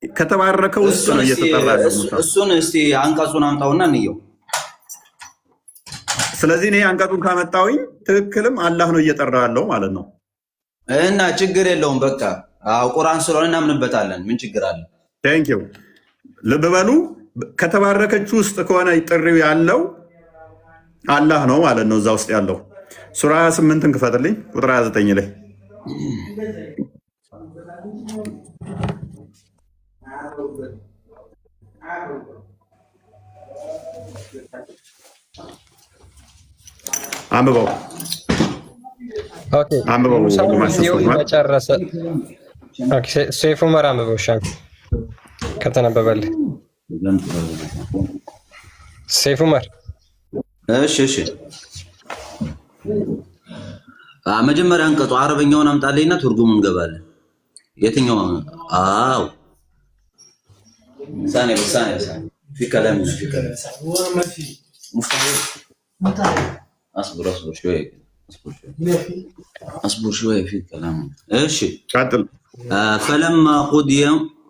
ከተባረከው ውስጥ ነው እየተጠራ ያለው። እሱን እስቲ አንቀጹን አምጣውና እንየው። ስለዚህ እኔ አንቀጹን ካመጣውኝ ትክክልም አላህ ነው እየጠራ ያለው ማለት ነው። እና ችግር የለውም በቃ ቁርአን ስለሆነ እናምንበታለን። ምን ችግር አለ? ቴንኪው። ልብ በሉ። ከተባረከች ውስጥ ከሆነ ጥሪው ያለው አላህ ነው ማለት ነው። እዛ ውስጥ ያለው ሱራ 28ን ክፈትልኝ ቁጥር 29 ላይ አንብበው። ሰይፉ ዑመር አንብበው። ከተነበበልህ ሰይፉ ዑመር። እሺ መጀመሪያ አንቀጹ አረበኛውን አምጣልኝና ትርጉሙን እንገባለን። የትኛው? አዎ ሳኔ في كلام اصبر شوي في كلام. ايش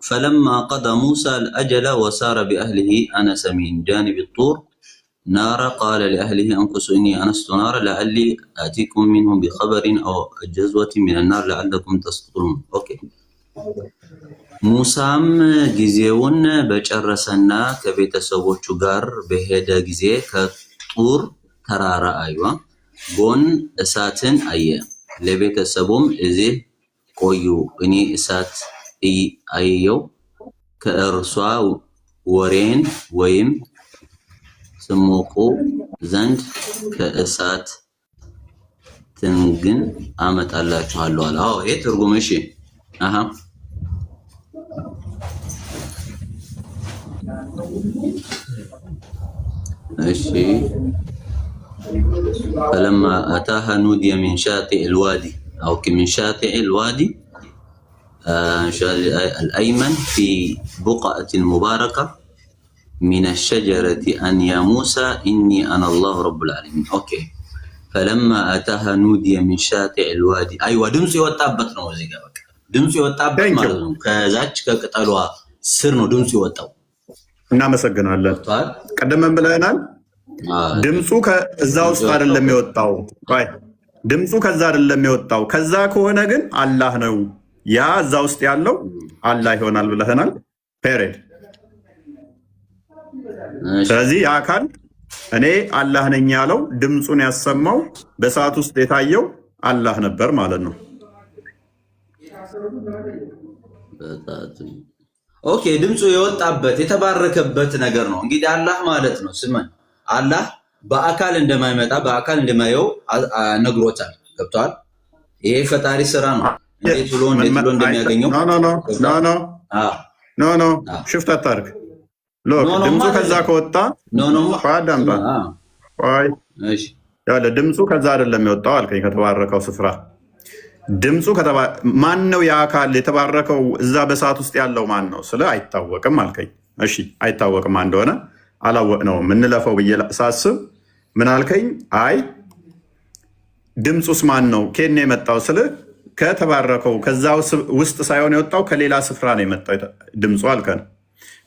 فلما قضى موسى الاجل وسار باهله انس من جانب الطور نار قال لاهله انقصوا اني انست نارا لعلي اتيكم منهم بخبر او جزوه من النار لعلكم تسقطون. اوكي ሙሳም ጊዜውን በጨረሰና ከቤተሰቦቹ ጋር በሄደ ጊዜ ከጡር ተራራ አይዋ ጎን እሳትን አየ። ለቤተሰቡም እዚህ ቆዩ እኔ እሳት አየው ከእርሷ ወሬን ወይም ስሞቁ ዘንድ ከእሳት ትንግን አመጣላችኋለሁ አለ። አዎ ይሄ ትርጉም እሺ። ماشي. فلما أتاها نودي من شاطئ الوادي أو من شاطئ الوادي الأيمن في بقعة المباركة من الشجرة أن يا موسى إني أنا الله رب العالمين. أوكي. فلما أتاها نودي من شاطئ الوادي أيوة دمسي وطابت نوزي قبك دمسي وطابت مرضو كذاك كقطعوا سر ነው ድምፁ ይወጣው። እናመሰግናለን። ቀደመን ብለናል። ድምፁ ከዛ ውስጥ አይደለም የወጣው። ድምፁ ከዛ አይደለም የወጣው። ከዛ ከሆነ ግን አላህ ነው ያ እዛ ውስጥ ያለው አላህ ይሆናል ብለህናል። ፔሬድ። ስለዚህ ያ አካል እኔ አላህ ነኝ ያለው ድምፁን ያሰማው በሰዓት ውስጥ የታየው አላህ ነበር ማለት ነው። ኦኬ፣ ድምፁ የወጣበት የተባረከበት ነገር ነው። እንግዲህ አላህ ማለት ነው ስመን አላህ በአካል እንደማይመጣ በአካል እንደማየው ነግሮታል። ገብቷል? ይሄ ፈጣሪ ስራ ነው። እንዴት ብሎ እንደሚያገኘው ኖ ሽፍት አታርግ። ድምፁ ከዛ ከወጣ ድምፁ ከዛ አይደለም የወጣው አልከኝ። ከተባረከው ስፍራ ድምፁ ማን ነው? የአካል የተባረከው እዛ በሰዓት ውስጥ ያለው ማን ነው? ስለ አይታወቅም አልከኝ። እሺ አይታወቅም እንደሆነ አላወቅነውም እንለፈው ብዬ ሳስብ ምን አልከኝ? አይ ድምፁስ ማን ነው? ኬን የመጣው ስለ ከተባረከው ከዛ ውስጥ ሳይሆን የወጣው ከሌላ ስፍራ ነው የመጣው ድምፁ አልከን።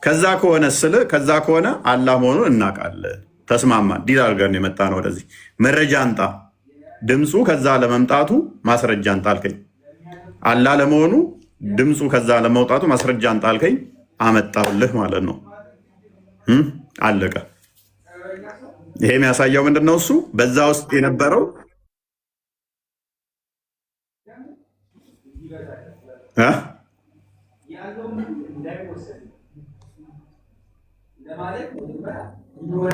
ከዛ ከሆነ ስለ ከዛ ከሆነ አላህ መሆኑን እናውቃለን። ተስማማን። ዲል አድርገን የመጣ ነው ወደዚህ። መረጃ አንጣ። ድምፁ ከዛ ለመምጣቱ ማስረጃ አንጣ አልከኝ። አላህ ለመሆኑ ድምፁ ከዛ ለመውጣቱ ማስረጃ አንጣ አልከኝ። አመጣሁልህ ማለት ነው። አለቀ። ይሄ የሚያሳየው ምንድነው? እሱ በዛ ውስጥ የነበረው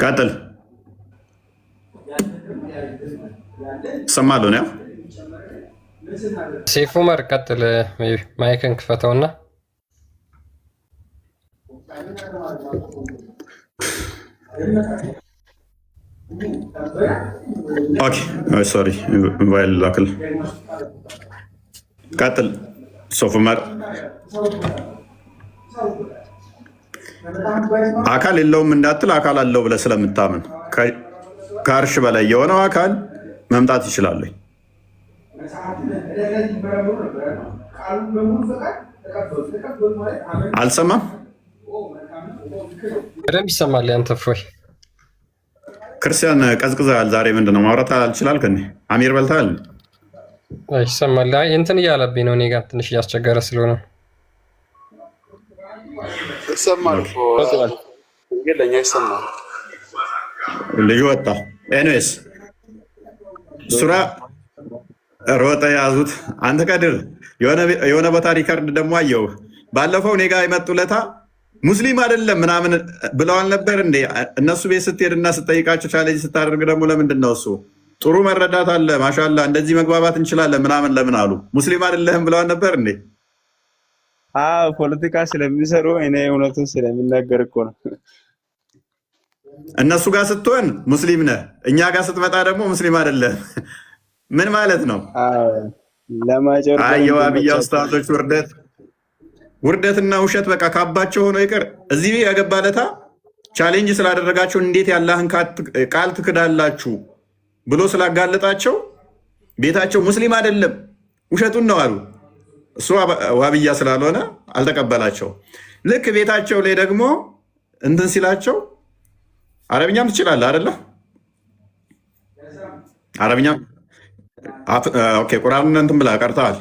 ቀጥል ሰማሉ ነው። ሴፉ መር ቀጥል። ማይክን ክፈተውና ኦኬ ሶሪ ሞባይል ላክል። ቀጥል ሶፉ መር አካል የለውም እንዳትል አካል አለው ብለህ ስለምታምን ከአርሽ በላይ የሆነው አካል መምጣት ይችላል። አልሰማም? በደንብ ይሰማል። ያንተ ፍሮይ ክርስቲያን ቀዝቅዘሃል ዛሬ። ምንድነው ማውራት አልችላል? ከኔ አሚር በልታል? ይሰማል። እንትን እያለብኝ ነው እኔ ጋር ትንሽ እያስቸገረ ስለሆነ ይሰማል። ለእኛ ይሰማል። ልጁ ወጣ። ኤኒዌይስ ሱራ ሮጠ ያዙት። አንተ ቀድር የሆነ ቦታ ሪከርድ ደግሞ አየው። ባለፈው እኔ ጋር የመጡለታ ሙስሊም አይደለም ምናምን ብለዋል ነበር እንዴ? እነሱ ቤት ስትሄድና ስጠይቃቸው ቻሌንጅ ስታደርግ ደግሞ ለምንድን ነው እሱ ጥሩ መረዳት አለ ማሻላ እንደዚህ መግባባት እንችላለን ምናምን ለምን አሉ? ሙስሊም አይደለህም ብለዋል ነበር እንዴ? ፖለቲካ ስለሚሰሩ እኔ እውነቱን ስለሚናገር እኮ ነው። እነሱ ጋር ስትሆን ሙስሊም ነህ፣ እኛ ጋር ስትመጣ ደግሞ ሙስሊም አይደለም። ምን ማለት ነው? የዋህብያ ኡስታዞች ውርደትና ውሸት በቃ ካባቸው ሆኖ ይቅር። እዚህ ያገባለታ ቻሌንጅ ስላደረጋቸው እንዴት ያላህን ቃል ትክዳላችሁ ብሎ ስላጋለጣቸው ቤታቸው ሙስሊም አይደለም ውሸቱን ነው አሉ። እሱ ዋህብያ ስላልሆነ አልተቀበላቸው። ልክ ቤታቸው ላይ ደግሞ እንትን ሲላቸው አረብኛም ትችላለህ አይደለ? አረብኛም ኦኬ። ቁርአንን እንትን ብላ ቀርተዋል።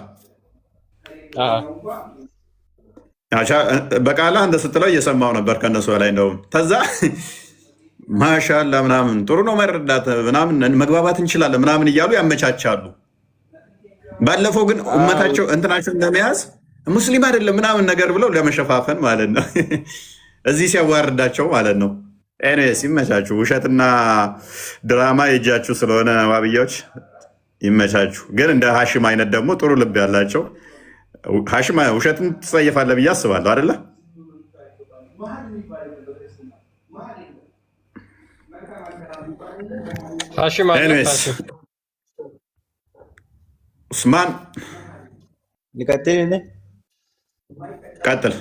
በቃላ እንደ ስትለው እየሰማው ነበር ከነሱ ላይ እንደውም ተዛ ማሻላ ምናምን ጥሩ ነው መረዳት ምናምን መግባባት እንችላለን ምናምን እያሉ ያመቻቻሉ። ባለፈው ግን ኡመታቸው እንትናቸው እንደመያዝ ሙስሊም አይደለም ምናምን ነገር ብለው ለመሸፋፈን ማለት ነው። እዚህ ሲያዋርዳቸው ማለት ነው። ኤኒዌይስ ይመቻችሁ። ውሸትና ድራማ የእጃችሁ ስለሆነ ዋህብያዎች ይመቻችሁ። ግን እንደ ሀሽም አይነት ደግሞ ጥሩ ልብ ያላቸው ሀሽም ውሸትን ትጸየፋለህ ብዬ አስባለሁ አይደለ? ኡስማን ልቀጥል? ቀጥል።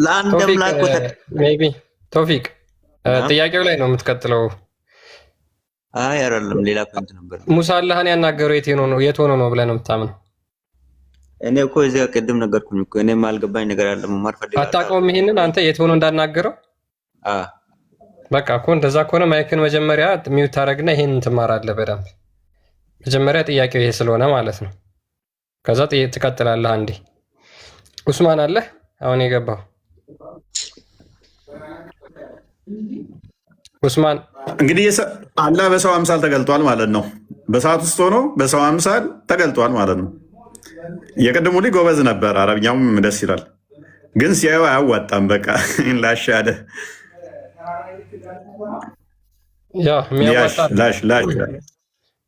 ለአንድ አምላክ ቶፊቅ ጥያቄው ላይ ነው የምትቀጥለው? አይ አይደለም፣ ሌላ ፖይንት ነበር። ሙሳ አላህን ያናገረው የት ሆኖ ነው ብለህ ነው የምታምነው? እኔ እኮ እዚያ ቅድም ነገርኩኝ እኮ እኔም አልገባኝ ነገር አለ። መማር ፈልጋለሁ። አታውቀውም? ይሄንን አንተ የት ሆኖ እንዳናገረው በቃ እኮ እንደዛ ከሆነ ማይክን መጀመሪያ ሚውት ታደርግና ይሄን ትማራለህ በደንብ። መጀመሪያ ጥያቄው ይሄ ስለሆነ ማለት ነው። ከዛ ትቀጥላለህ። አንዴ ኡስማን አለ አሁን የገባው ኡስማን። እንግዲህ አላህ በሰው አምሳል ተገልጧል ማለት ነው። በሰዓት ውስጥ ሆኖ በሰው አምሳል ተገልጧል ማለት ነው። የቅድሙ ልጅ ጎበዝ ነበር፣ አረብኛውም ደስ ይላል፣ ግን ሲያዩ አያዋጣም። በቃ ላሻለ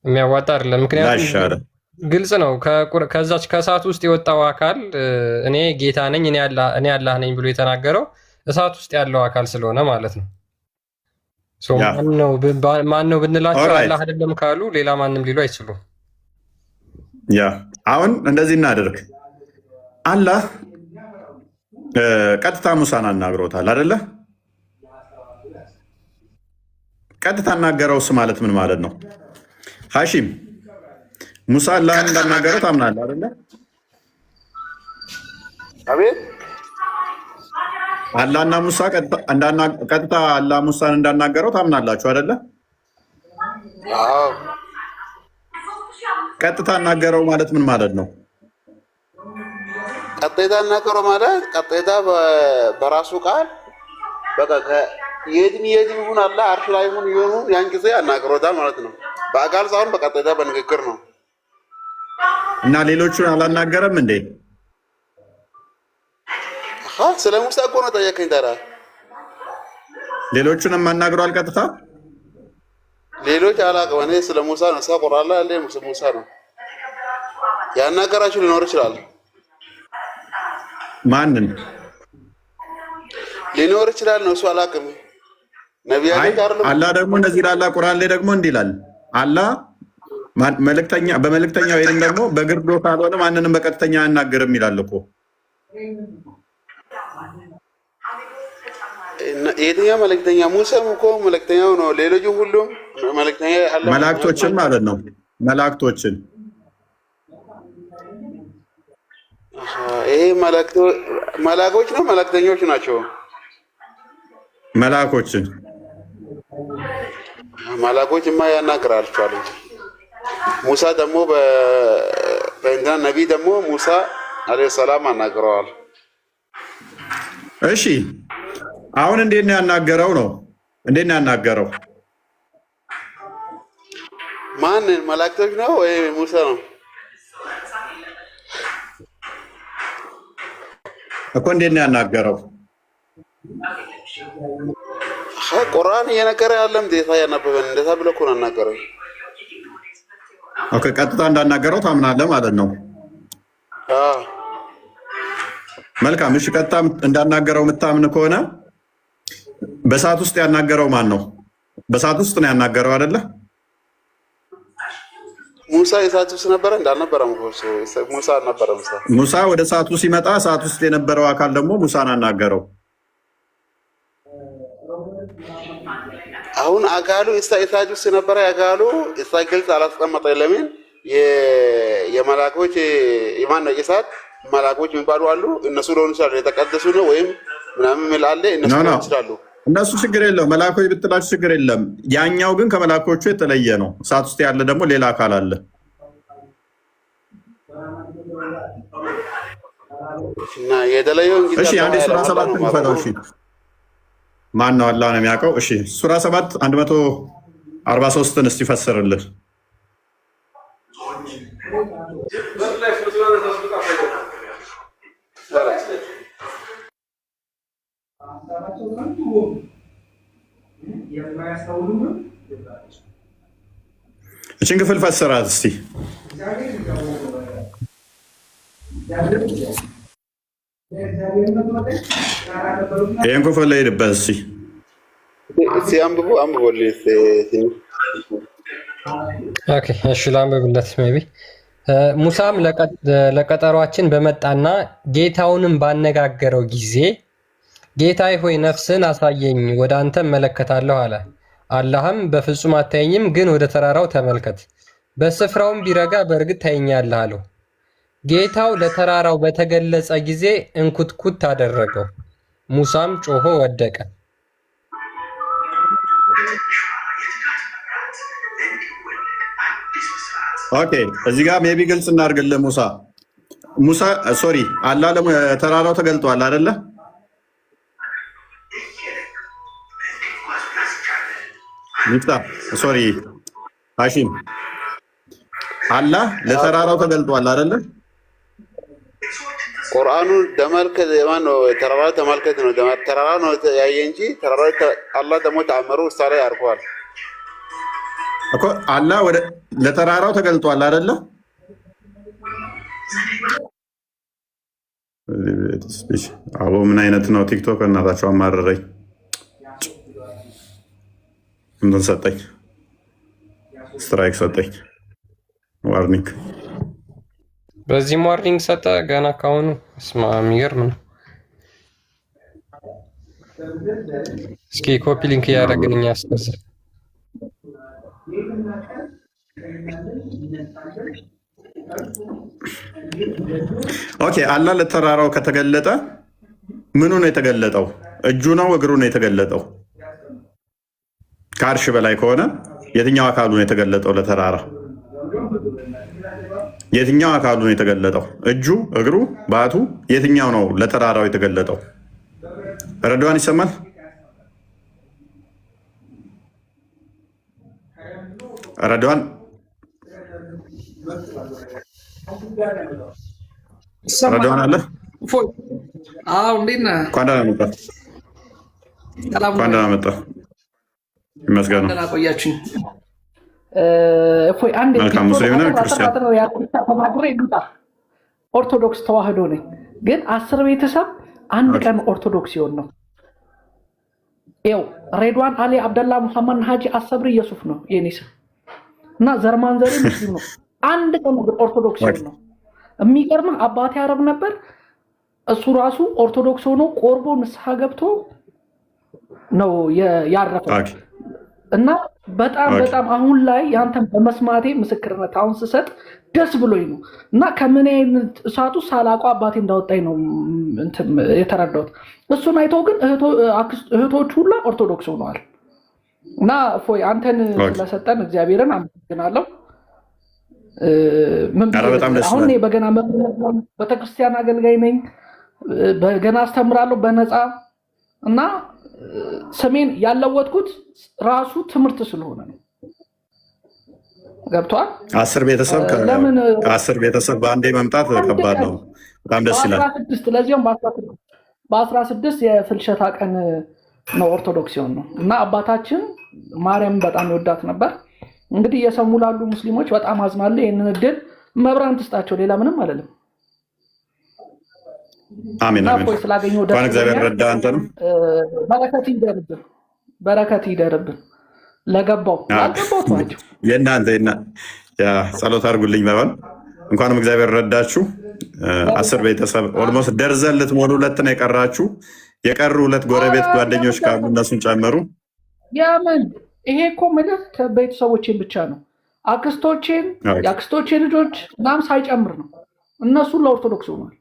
የሚያዋጣ አይደለም። ምክንያቱም ግልጽ ነው። ከዛች ከእሳት ውስጥ የወጣው አካል እኔ ጌታ ነኝ እኔ አላህ ነኝ ብሎ የተናገረው እሳት ውስጥ ያለው አካል ስለሆነ ማለት ነው። ማን ነው ብንላቸው አላህ አይደለም ካሉ ሌላ ማንም ሊሉ አይችሉም። አሁን እንደዚህ እናደርግ። አላህ ቀጥታ ሙሳን አናግሮታል አይደለ? ቀጥታ አናገረውስ ማለት ምን ማለት ነው? ሐሺም ሙሳ አላህን እንዳናገረው ታምናለህ አይደለ? አቤት። አላህና ሙሳ ቀጥታ አላህ ሙሳን እንዳናገረው ታምናላችሁ አይደለ? አዎ። ቀጥታ አናገረው ማለት ምን ማለት ነው? ቀጥታ አናገረው ማለት ቀጥታ በራሱ ቃል በቃ የትም ይሁን አላህ አርሽ ላይ ይሁን ያን ጊዜ አናገሮታል ማለት ነው። በአካል ሳይሆን በቀጥታ በንግግር ነው። እና ሌሎቹን አላናገረም እንዴ? ስለ ሙሳ እኮ ነው ጠየቀኝ። ታዲያ ሌሎቹንም አናግሯል ቀጥታ? ሌሎች አላውቅም። እኔ ስለ ሙሳ ነው ቁርአን ላይ ያለ ሙሳ ነው ያናገራችሁ። ሊኖር ይችላል። ማንን ሊኖር ይችላል ነው እሱ አላውቅም። ነቢያት አይደለም። አላህ ደግሞ እንደዚህ ይላል ቁርአን ላይ ደግሞ እንዲህ ይላል። አላህ በመልእክተኛ ወይንም ደግሞ በግርዶ ካልሆነ ማንንም በቀጥተኛ አያናገርም ይላል እኮ። የትኛው መልእክተኛ? ሙሳም እኮ መልእክተኛው ነው። ሌሎቹ ሁሉም መልእክተኛ አለ። መላእክቶችን ማለት ነው። መላእክቶችን ይሄ መላእክቶች ነው። መልእክተኞች ናቸው። መላእክቶችን መላእክቶችማ ያናግራቸዋል እንጂ ሙሳ ደግሞ በእንትና ነቢይ ደግሞ ሙሳ አለይሂ ሰላም አናግረዋል። እሺ አሁን እንዴት ነው ያናገረው? ነው እንዴት ነው ያናገረው? ማንን? መላእክቶች ነው ወይ ሙሳ ነው እኮ። እንዴት ነው ያናገረው? ቁርአን እየነገረ ያለም ዴታ ያነበበን እንደዛ ብሎ እኮ ነው ያናገረው። ኦኬ ቀጥታ እንዳናገረው ታምናለህ ማለት ነው? አዎ መልካም። እሺ ቀጥታ እንዳናገረው የምታምን ከሆነ በሰዓት ውስጥ ያናገረው ማን ነው? በሰዓት ውስጥ ነው ያናገረው አይደለ? ሙሳ የሰዓት ውስጥ ነበረ እንዳልነበረ ሙሳ አልነበረ። ሙሳ ወደ ሰዓቱ ሲመጣ ሰዓት ውስጥ የነበረው አካል ደግሞ ሙሳን አናገረው። አሁን አካሉ እሳት ውስጥ ነበረ። አካሉ እሳት ግልጽ አላስቀመጠ። ለምን የመላኮች የማን ነው እሳት መላኮች የሚባሉ አሉ። እነሱ ሊሆኑ ይችላሉ። የተቀደሱ ነው ወይም ምናምን ምላለ እነሱ ሊሆኑ ይችላሉ። እነሱ ችግር የለው። መላኮች ብትላችሁ ችግር የለም። ያኛው ግን ከመላኮቹ የተለየ ነው። እሳት ውስጥ ያለ ደግሞ ሌላ አካል አለ። እና የተለየው እንግዲህ እሺ አንዴ ሱራ 7 እንፈታው። እሺ ማን ነው? አላህ ነው የሚያውቀው። እሺ ሱራ 7 143ን እስቲ ፈስርልን። እችን ክፍል ፈስራት እስቲ። ይህን ክፍል ላይ ሄድበት እስቲ። እሺ ላንብብለት። ሜይ ቢ ሙሳም ለቀጠሯችን በመጣና ጌታውንም ባነጋገረው ጊዜ ጌታዬ ሆይ ነፍስን አሳየኝ፣ ወደ አንተ እመለከታለሁ አለ። አላህም በፍጹም አታየኝም፣ ግን ወደ ተራራው ተመልከት፣ በስፍራውም ቢረጋ በእርግጥ ታየኛለህ አለው። ጌታው ለተራራው በተገለጸ ጊዜ እንኩትኩት አደረገው፣ ሙሳም ጮሆ ወደቀ። ኦኬ እዚህ ጋር ሜቢ ግልጽ እናድርግልህ። ሙሳ ሶሪ አላህ ተራራው ተገልጧል አይደለ? ሚፍታ ሶሪ ሀሺም አላህ ለተራራው ተገልጧል አይደለ? ቁርአኑን ተመልከት። ማነው ተራራ ተመልከት ነው። ተራራ ነው ያየ እንጂ ተራራ አላህ ደግሞ ተአምሩ እሳ ላይ አድርጓል እኮ። አላህ ለተራራው ተገልጧል አይደለ? አቦ ምን አይነት ነው ቲክቶክ? እናታቸው አማረረኝ። እንትን ሰጠኝ፣ ስትራይክ ሰጠኝ፣ ዋርኒንግ። በዚህም ዋርኒንግ ሰጠ ገና ካሁኑ። እስማ የሚገርም ነው። እስኪ ኮፒ ሊንክ እያደረግን እኛ ያስከስል። ኦኬ አላህ ለተራራው ከተገለጠ ምኑ ነው የተገለጠው? እጁ ነው እግሩ ነው የተገለጠው? ከአርሽ በላይ ከሆነ የትኛው አካሉ ነው የተገለጠው? ለተራራ የትኛው አካሉ ነው የተገለጠው? እጁ፣ እግሩ፣ ባቱ የትኛው ነው ለተራራው የተገለጠው? ረድዋን ይሰማል? ረድዋን ረድዋን አለ? አዎ እንዴት ነህ? እንኳን ደህና መጣህ። እንኳን ደህና መጣህ። ይመስገን። ደህና ቆያችሁኝ። እፎይ አንድ መልካም ሙስሊም ነህ ክርስቲያን? ኦርቶዶክስ ተዋህዶ ነኝ፣ ግን 10 ቤተሰብ አንድ ቀን ኦርቶዶክስ ሲሆን ነው። ይኸው ሬድዋን አሊ አብደላ ሙሐመድ ሀጂ አሰብሪ ኢየሱፍ ነው የኔ ስም እና ዘርማንዘሬ ሙስሊም ነው። አንድ ቀን ኦርቶዶክስ ሲሆን ነው። የሚገርምህ አባቴ አረብ ነበር፣ እሱ ራሱ ኦርቶዶክስ ሆኖ ቆርቦ ንስሐ ገብቶ ነው ያረፈው። እና በጣም አሁን ላይ ያንተን በመስማቴ ምስክርነት አሁን ስሰጥ ደስ ብሎኝ ነው። እና ከምን አይነት እሳቱ ሳላውቀው አባቴ እንዳወጣኝ ነው የተረዳሁት። እሱን አይተው ግን እህቶች ሁላ ኦርቶዶክስ ሆነዋል። እና እፎይ አንተን ስለሰጠን እግዚአብሔርን አመሰግናለሁ። አሁን በገና ቤተክርስቲያን አገልጋይ ነኝ፣ በገና አስተምራለሁ በነፃ እና ስሜን ያለወጥኩት ራሱ ትምህርት ስለሆነ ነው። ገብቷል? 10 ቤተሰብ በአንዴ መምጣት ከባድ ነው። በጣም ደስ ይላል። ለዚያም በ16 የፍልሰታ ቀን ነው ኦርቶዶክስ ሲሆን ነው። እና አባታችን ማርያም በጣም ይወዳት ነበር። እንግዲህ የሰሙ ላሉ ሙስሊሞች በጣም አዝናለሁ። ይህንን እድል መብራን ትስጣቸው፣ ሌላ ምንም አይደለም። አሜን አሜን። እንኳን እግዚአብሔር ረዳ። አንተንም በረከት ይደርብን። ለገባው ናቸው የእናንተ ጸሎት አድርጉልኝ። ባይሆን እንኳንም እግዚአብሔር ረዳችሁ። 10 ቤተሰብ ኦልሞስት ደርዘን ልትሞሉ 2 ነው የቀራችሁ። የቀሩ 2 ጎረቤት ጓደኞች ካሉ እነሱን ጨምሩ። ያምን ይሄ እኮ ምልህ ከቤተሰቦቼን ብቻ ነው። አክስቶቼን፣ የአክስቶቼ ልጆች ምናምን ሳይጨምር ነው። እነሱ ለኦርቶዶክስ ሆኗል።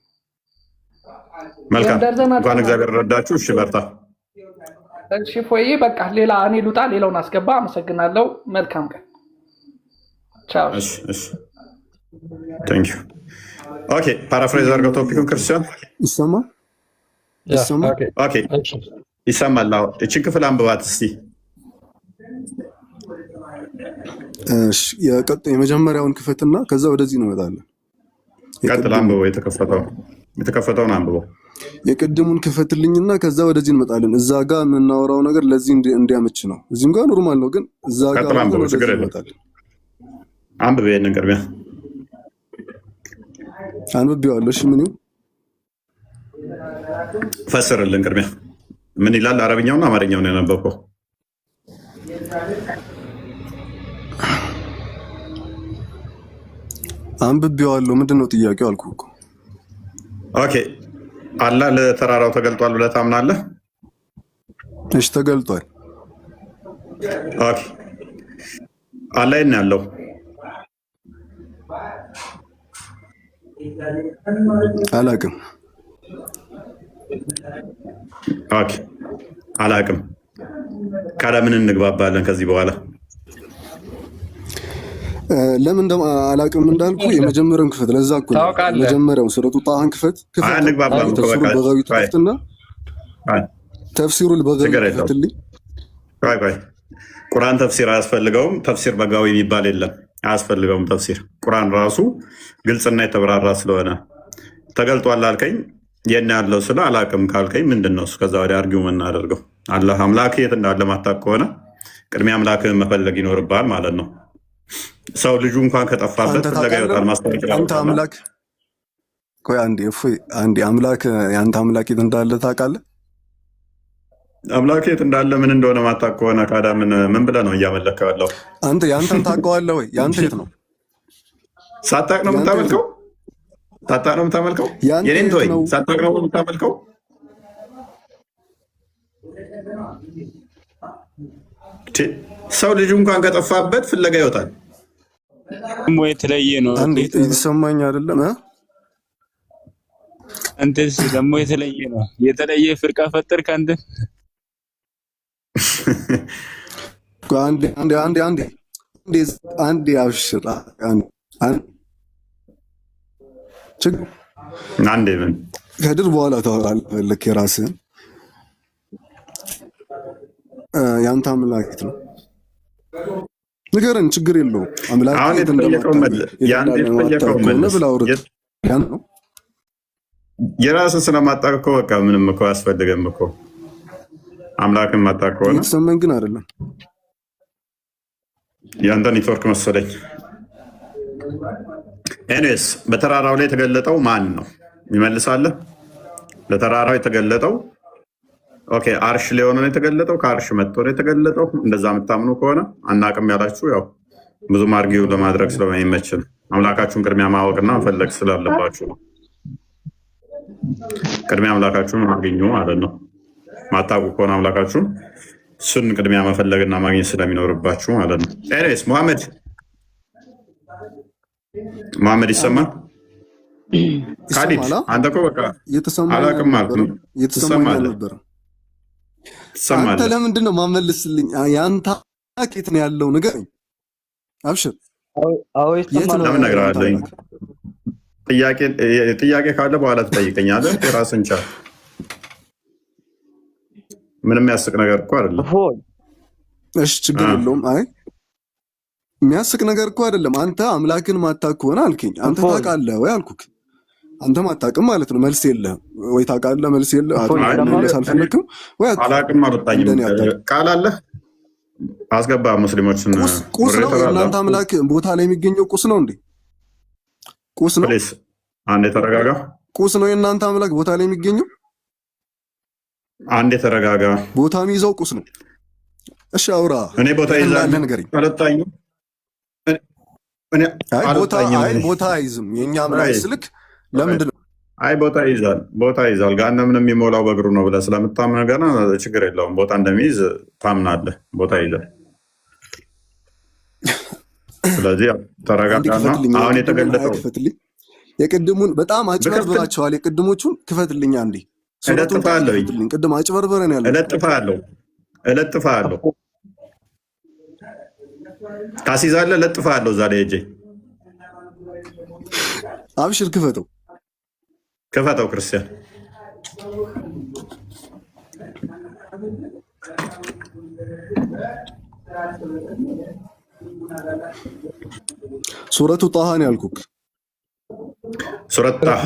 መልካም እንኳን እግዚአብሔር ረዳችሁ። እሺ በርታ። እሺ ፎዬ በቃ ሌላ እኔ ልውጣ፣ ሌላውን አስገባ። አመሰግናለሁ። መልካም ቀን። ቻው። እሺ እሺ ቴንክ ዩ። ኦኬ ፓራፍሬዝ አድርገው ቶፒኩን ክርስቲያን ይሰማል? ኦኬ ይሰማል። እቺን ክፍል አንብባት እስቲ። የመጀመሪያውን ክፈትና ከዛ ወደዚህ እንመጣለን። ቀጥል፣ አንብበው። የተከፈተውን አንብበው። የቅድሙን ክፈትልኝና ከዛ ወደዚህ እንመጣለን። እዛ ጋር የምናወራው ነገር ለዚህ እንዲያመች ነው። እዚህም ጋር ኖርማል ነው፣ ግን እዛ ጋር እንመጣለን። አንብበው። ይሄንን ቅድሚያ አንብቤዋለሁ። እሺ ምን ይሁን? ፈስርልን ቅድሚያ። ምን ይላል? አረብኛውና አማርኛውን ያነበብከው? አንብቤዋለሁ። ምንድን ነው ጥያቄው? አልኩህ እኮ። ኦኬ አላህ ለተራራው ተገልጧል ብለህ ታምናለህ? እሺ ተገልጧል። ኦኬ አላህ የት ነው ያለው? አላቅም። ኦኬ አላቅም። ካለ ምን እንግባባለን ከዚህ በኋላ? ለምን አላቅም እንዳልኩ የመጀመሪያውን ክፈት። ለዛ እኮ መጀመሪያው ሱረቱ ጣሃን ክፈት። በጋዊ ክፈትና ተፍሲሩል በጋዊ ክፈትልኝ። ቆይ ቁርአን ተፍሲር አያስፈልገውም። ተፍሲር በጋዊ የሚባል የለም፣ አያስፈልገውም ተፍሲር። ቁርአን ራሱ ግልጽና የተብራራ ስለሆነ ተገልጧል አልከኝ። የት ያለው ስለ አላቅም ካልከኝ ምንድን ነው? ከዛ ወዲያ አርጊው የምናደርገው አላህ አምላክ የት እንዳለ ማታውቅ ከሆነ ቅድሚያ አምላክህን መፈለግ ይኖርብሃል ማለት ነው። ሰው ልጁ እንኳን ከጠፋበት ፍለጋ ይወጣል። ማስጠንቀቂያ አንተ አምላክ ቆይ አንዴ አምላክ የአንተ አምላክ የት እንዳለ ታውቃለህ? አምላክ የት እንዳለ ምን እንደሆነ ማታውቅ ከሆነ ካዳ ምን ብለህ ነው እያመለከው ያለው? አንተ የአንተን ታውቀዋለህ ወይ? የአንተ የት ነው? ሳታውቅ ነው የምታመልከው? ሳታውቅ ነው የምታመልከው? የኔን ተወኝ። ሳታውቅ ነው የምታመልከው? ሰው ልጁ እንኳን ከጠፋበት ፍለጋ ይወጣል። ደግሞ የተለየ ነው። እንዴት ይሰማኝ አይደለም? አንተስ ደግሞ የተለየ ነው። የተለየ ፍርቃ ፈጠርክ አንተ። አንዴ አብሽር። አንዴ ምን ከድር በኋላ ታወራለህ። ልክ የራስህን ያንተ አምላክ የት ነው ንገረን። ችግር የለውም። አምላክ የት ነው የራስህ ስለማታውቅ እኮ በቃ ምንም እኮ አያስፈልግም እኮ። አምላክን ማታውቅ ከሆነ የተሰማኝ ግን አይደለም። የአንተ ኔትወርክ መሰለኝ። ኤኒዌይስ በተራራው ላይ የተገለጠው ማን ነው? ይመልሳለህ። ለተራራው የተገለጠው ኦኬ አርሽ ላይ ሆኖ ነው የተገለጠው። ከአርሽ መጥቶ ነው የተገለጠው። እንደዛ የምታምኑ ከሆነ አናቅም ያላችሁ ያው ብዙም አርጊው ለማድረግ ስለማይመችን አምላካችሁን ቅድሚያ ማወቅና መፈለግ ስላለባችሁ ነው። ቅድሚያ አምላካችሁን አግኙ ማለት ነው። ማታውቁ ከሆነ አምላካችሁን እሱን ቅድሚያ መፈለግና ማግኘት ስለሚኖርባችሁ ማለት ነው። ኤኒዌይስ መሐመድ ይሰማል? ካሊድ አንተ እኮ በቃ አላቅም ማለት ነው። አንተ ለምንድን ነው ማመልስልኝ? የአንተ ኬት ነው ያለው ንገረኝ። አብሽር ለምን እነግርሃለሁ። ጥያቄ ካለ በኋላ ትጠይቀኛለህ። የራስን ቻል። ምንም ያስቅ ነገር እኮ አይደለም። እሺ ችግር የለውም። አይ የሚያስቅ ነገር እኮ አይደለም። አንተ አምላክን ማታውቅ ከሆነ አልከኝ። አንተ ታውቃለህ ወይ አልኩክ። አንተ ማታውቅም ማለት ነው። መልስ የለህም ወይ? ታውቃለህ፣ መልስ የለህም። መልስ አልፈለግም ወይ? አላውቅም አልወጣኝም። ቃል አለህ አስገባ። ሙስሊሞችን ቁስ ነው የእናንተ አምላክ ቦታ ላይ የሚገኘው ቁስ ነው እንዴ? ቁስ ነው። አንዴ ተረጋጋ። ቁስ ነው የእናንተ አምላክ ቦታ ላይ የሚገኘው? አንዴ ተረጋጋ። ቦታ የሚይዘው ቁስ ነው። እሺ አውራ። እኔ ቦታ ይዛለህ ንገረኝ። አልወጣኝም። ቦታ አይዝም የእኛ አምላክ ስልክ ለምንድን ነው? አይ ቦታ ይዛል፣ ቦታ ይዛል። ገሃነምን የሚሞላው በእግሩ ነው ብለህ ስለምታምን ገና ችግር የለውም። ቦታ እንደሚይዝ ታምናለህ። ቦታ ይዛል። ስለዚህ ተረጋጋና አሁን የተገለጠው የቅድሙን በጣም አጭበርብራቸዋል። የቅድሞቹን ክፈትልኝ አንዴ። እለጥፍሃለሁ። ቅድም አጭበርበረን ያለ እለጥፍሃለሁ። ታስይዛለህ። እለጥፍሃለሁ እዛ ላይ ሂጅ። አብሽር ክፈተው። ክርስቲያን ሱረቱ ጣሃን ያልኩክ ሱረት ጣሃ